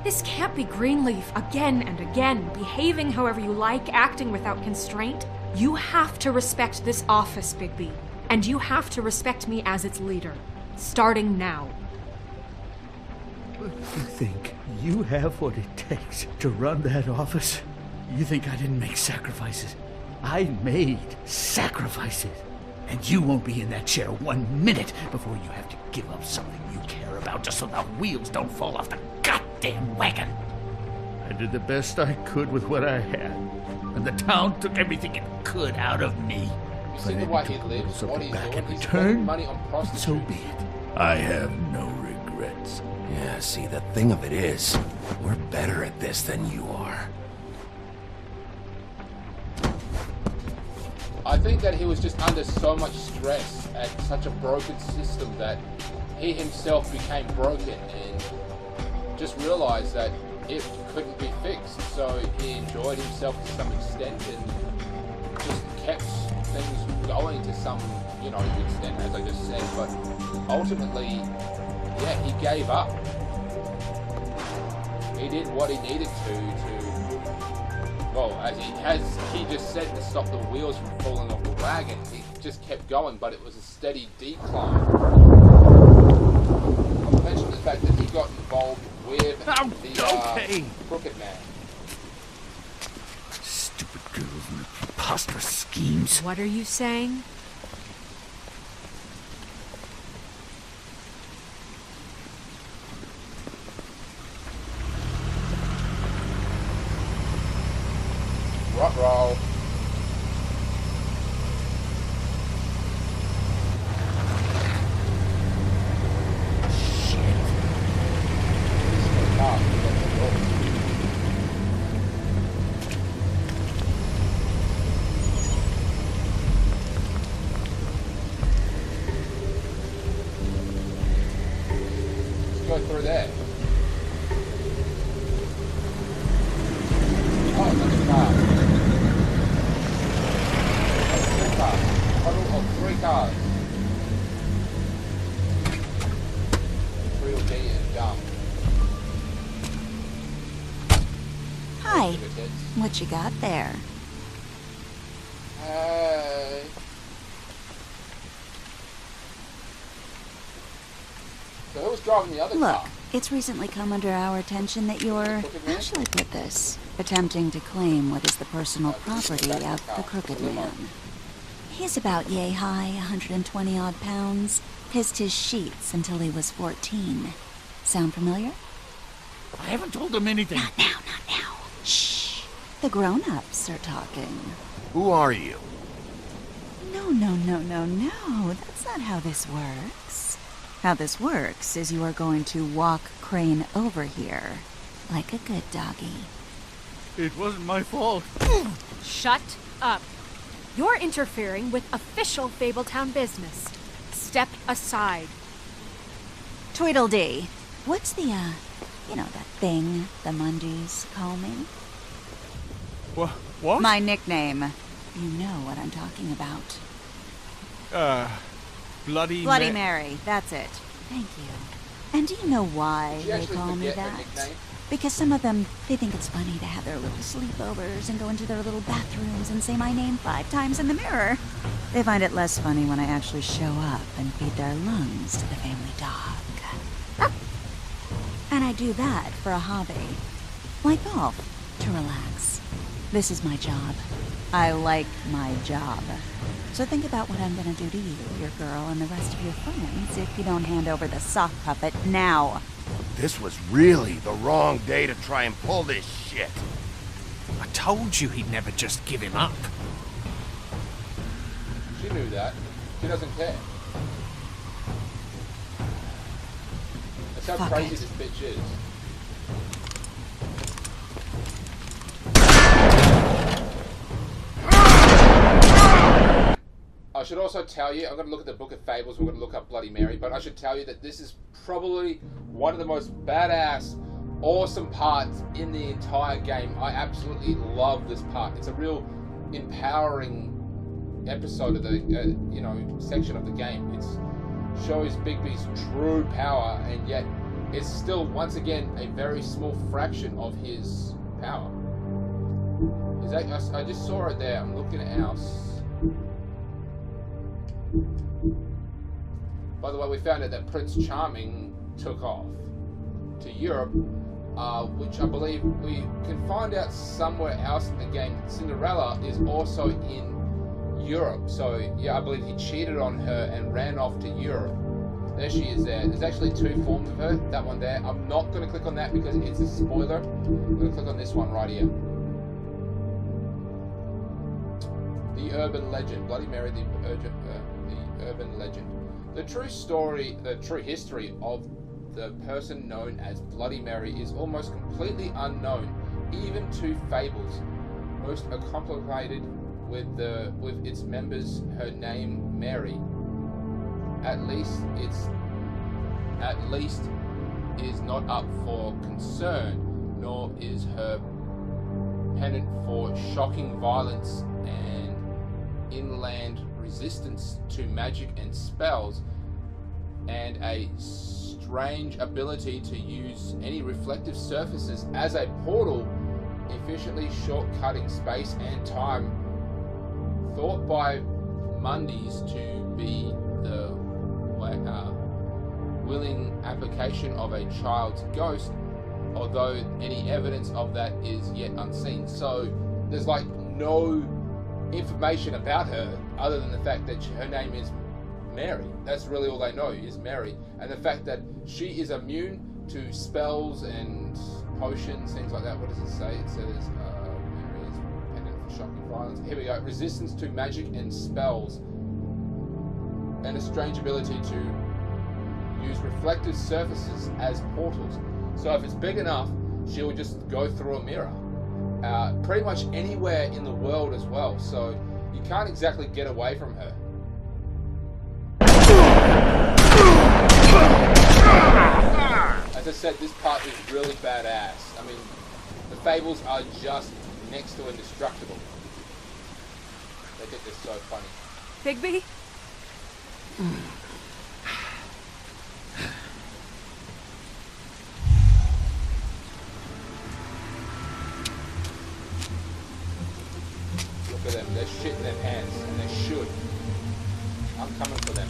This can't be Greenleaf again and again, behaving however you like, acting without constraint. You have to respect this office, Bigby. And you have to respect me as its leader. Starting now. You think you have what it takes to run that office? You think I didn't make sacrifices? I made sacrifices. And you won't be in that chair 1 minute before you have to give up something you care about just so the wheels don't fall off the goddamn wagon. I did the best I could with what I had, and the town took everything it could out of me. You see the way he lives, what he's back doing, in he's spending return, money on prostitutes. so be it. I have no regrets. Yeah, see, the thing of it is, we're better at this than you are. I think that he was just under so much stress and such a broken system that he himself became broken and just realized that it couldn't be fixed. So he enjoyed himself to some extent and just kept things going to some, extent, as I just said. But ultimately, yeah, he gave up. He did what he needed to well, as he just said, to stop the wheels from falling off the wagon. He just kept going, but it was a steady decline. I'll mention the fact that he got involved with the Crooked Man. Stupid girls and their preposterous schemes. What are you saying? Ruh-roh. Let's go through there. Oh, another car. Total of 3 cars. 3 will be in dump. Hi. What you got there? Hey. So who was driving the other Look, car? it's recently come under our attention that you're, how shall I put this, attempting to claim what is the personal property of the Crooked Man. He's about yay high, 120 odd pounds, pissed his sheets until he was 14. Sound familiar? I haven't told him anything. Not now. Shh. The grown-ups are talking. Who are you? No. That's not how this works. How this works is you are going to walk Crane over here, like a good doggy. It wasn't my fault. Shut up. You're interfering with official Fabletown business. Step aside. Tweedledee. What's the, that thing the Mundys call me? What? My nickname. You know what I'm talking about. Bloody Mary, that's it. Thank you. And do you know why they call me that? Because some of them, they think it's funny to have their little sleepovers and go into their little bathrooms and say my name 5 times in the mirror. They find it less funny when I actually show up and feed their lungs to the family dog. And I do that for a hobby. Like golf, to relax. This is my job. I like my job. So think about what I'm gonna do to you, your girl, and the rest of your friends if you don't hand over the sock puppet now. This was really the wrong day to try and pull this shit. I told you he'd never just give him up. She knew that. She doesn't care. That's how crazy this bitch is. I should also tell you, I'm going to look at the Book of Fables, we're going to look up Bloody Mary, but I should tell you that this is probably one of the most badass, awesome parts in the entire game. I absolutely love this part. It's a real empowering episode of the, section of the game. It shows Bigby's true power, and yet it's still, once again, a very small fraction of his power. I just saw it there. I'm looking at ours. By the way, we found out that Prince Charming took off to Europe, which I believe we can find out somewhere else in the game. Cinderella is also in Europe, so yeah, I believe he cheated on her and ran off to Europe. There she is there. There's actually 2 forms of her, that one there. I'm not going to click on that because it's a spoiler. I'm going to click on this one right here. The urban legend. Bloody Mary, the urban legend. The true history of the person known as Bloody Mary is almost completely unknown, even to Fables. Most are complicated with its members. Her name Mary. At least is not up for concern, nor is her pennant for shocking violence and inland resistance to magic and spells, and a strange ability to use any reflective surfaces as a portal, efficiently shortcutting space and time. Thought by Mundys to be the willing application of a child's ghost, although any evidence of that is yet unseen. So there's like no information about her other than the fact that her name is Mary. That's really all they know, is Mary, and the fact that she is immune to spells and potions, things like that. What does it say? It says Mary is dependent for shocking violence. Here we go. Resistance to magic and spells, and a strange ability to use reflective surfaces as portals. So if it's big enough, she will just go through a mirror. Pretty much anywhere in the world as well, so you can't exactly get away from her. As I said, this part is really badass. I mean, the Fables are just next to indestructible. They think they're so funny. Bigby? Look at them, they're shitting their pants, and they should. I'm coming for them.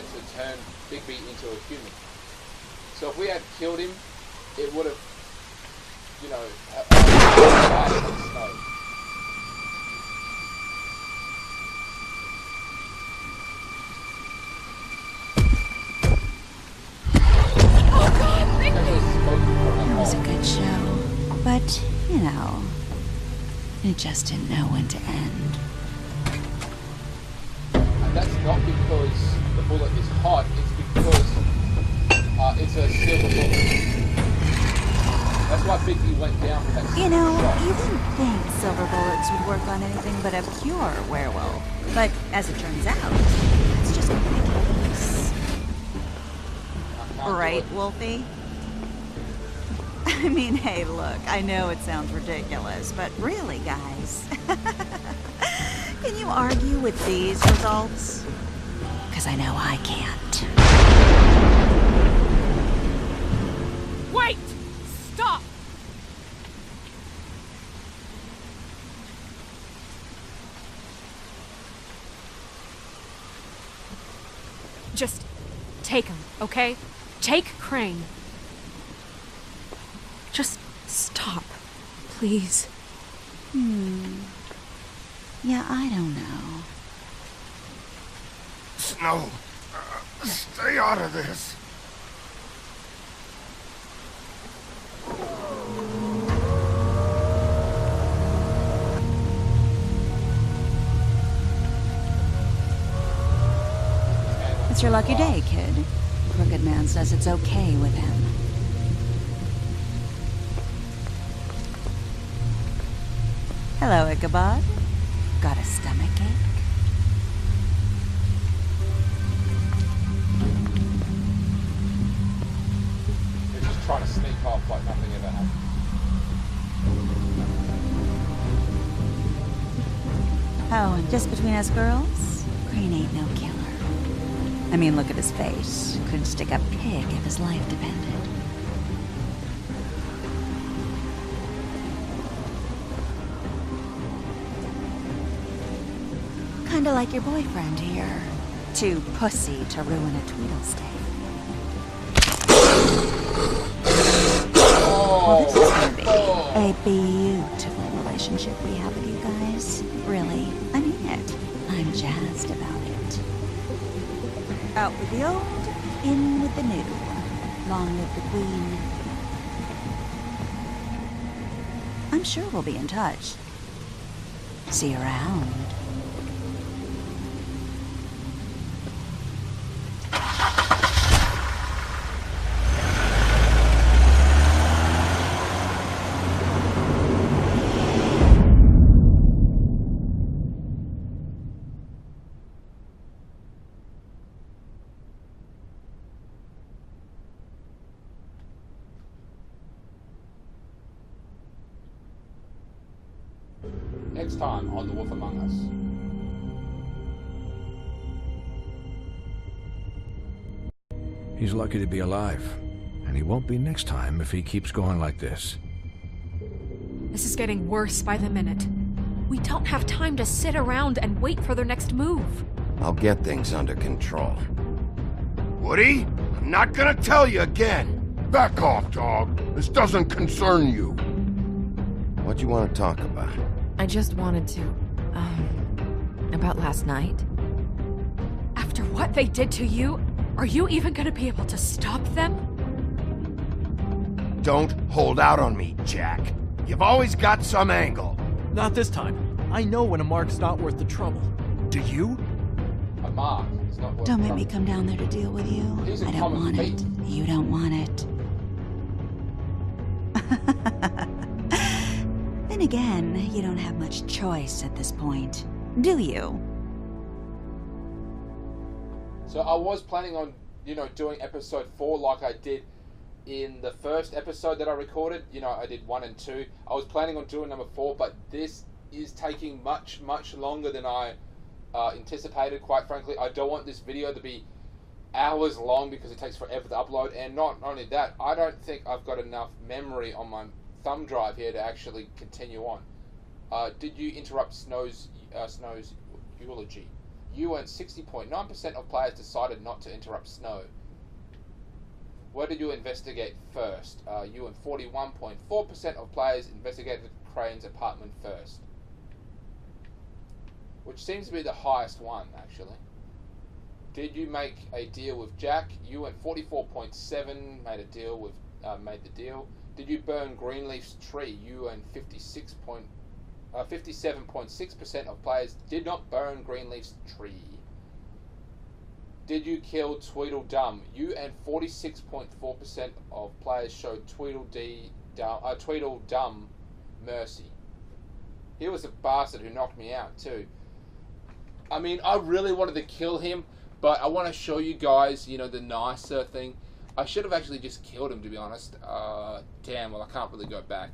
to turn Bigby into a human. So if we had killed him, it would have, you know, Snow. It was a good show, but, you know, it just didn't know when to end. And that's not because the bullet is hot, it's because it's a silver bullet. That's why Bigby went down for that. You know, you wouldn't think silver bullets would work on anything but a pure werewolf. But as it turns out, it's just ridiculous. Right, Wolfie? I mean, hey, look, I know it sounds ridiculous, but really, guys, can you argue with these results? Because I know I can't. Wait! Stop! Just take him, okay? Take Crane. Just stop, please. Yeah, I don't know. Snow, stay out of this. It's your lucky day, kid. Crooked Man says it's okay with him. Hello, Ichabod. Got a stomachache? They're just trying to sneak off like nothing ever happened. Oh, and just between us girls, Crane ain't no killer. I mean, look at his face. Couldn't stick a pig if his life depended. Kinda like your boyfriend here. Too pussy to ruin a Tweedle stay. Well, this is gonna be a beautiful relationship we have with you guys. Really, I mean it. I'm jazzed about it. Out with the old, in with the new. Long live the Queen. I'm sure we'll be in touch. See you around. Next time on The Wolf Among Us. He's lucky to be alive, and he won't be next time if he keeps going like this. This is getting worse by the minute. We don't have time to sit around and wait for their next move. I'll get things under control. Woody, I'm not gonna tell you again. Back off, dog. This doesn't concern you. What you want to talk about? I just wanted to, about last night. After what they did to you, are you even gonna be able to stop them? Don't hold out on me, Jack. You've always got some angle. Not this time. I know when a mark's not worth the trouble. Do you? A mark is not worth Don't make trouble. me come down there to deal with you. He's a I don't common want fate. it. You don't want it. Then again, you don't have much choice at this point, do you? So I was planning on, doing episode 4 like I did in the first episode that I recorded. I did 1 and 2. I was planning on doing number 4, but this is taking much, much longer than I anticipated, quite frankly. I don't want this video to be hours long because it takes forever to upload, and not only that, I don't think I've got enough memory on my thumb drive here to actually continue on. Did you interrupt Snow's eulogy? You and 60.9% of players decided not to interrupt Snow. Where did you investigate first? You and 41.4% of players investigated Crane's apartment first. Which seems to be the highest one, actually. Did you make a deal with Jack? You and 44.7% made a deal with made the deal. Did you burn Greenleaf's tree? You and 57.6% of players did not burn Greenleaf's tree. Did you kill Tweedledum? You and 46.4% of players showed Tweedledum mercy. He was a bastard who knocked me out too. I mean, I really wanted to kill him, but I want to show you guys, you know, the nicer thing. I should have actually just killed him, to be honest. Damn, well, I can't really go back.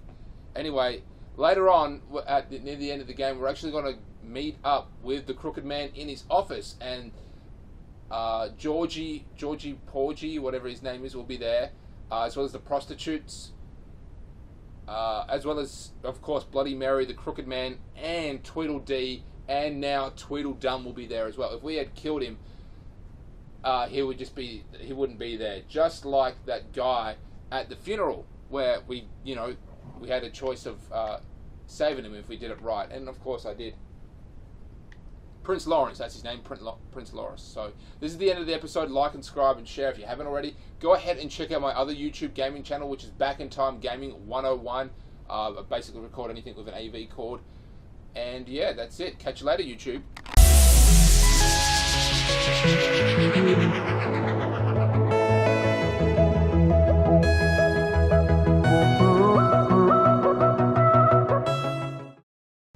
Anyway, later on, near the end of the game, we're actually going to meet up with the Crooked Man in his office, and Georgie Porgy, whatever his name is, will be there, as well as the prostitutes, as well as, of course, Bloody Mary, the Crooked Man, and Tweedledee, and now Tweedledum will be there as well. If we had killed him, he wouldn't be there. Just like that guy at the funeral, where we had a choice of saving him if we did it right, and of course I did. Prince Lawrence, that's his name, Prince Lawrence. So this is the end of the episode. Like and subscribe and share if you haven't already. Go ahead and check out my other YouTube gaming channel, which is Back in Time Gaming 101. I basically record anything with an AV cord. And yeah, that's it. Catch you later, YouTube.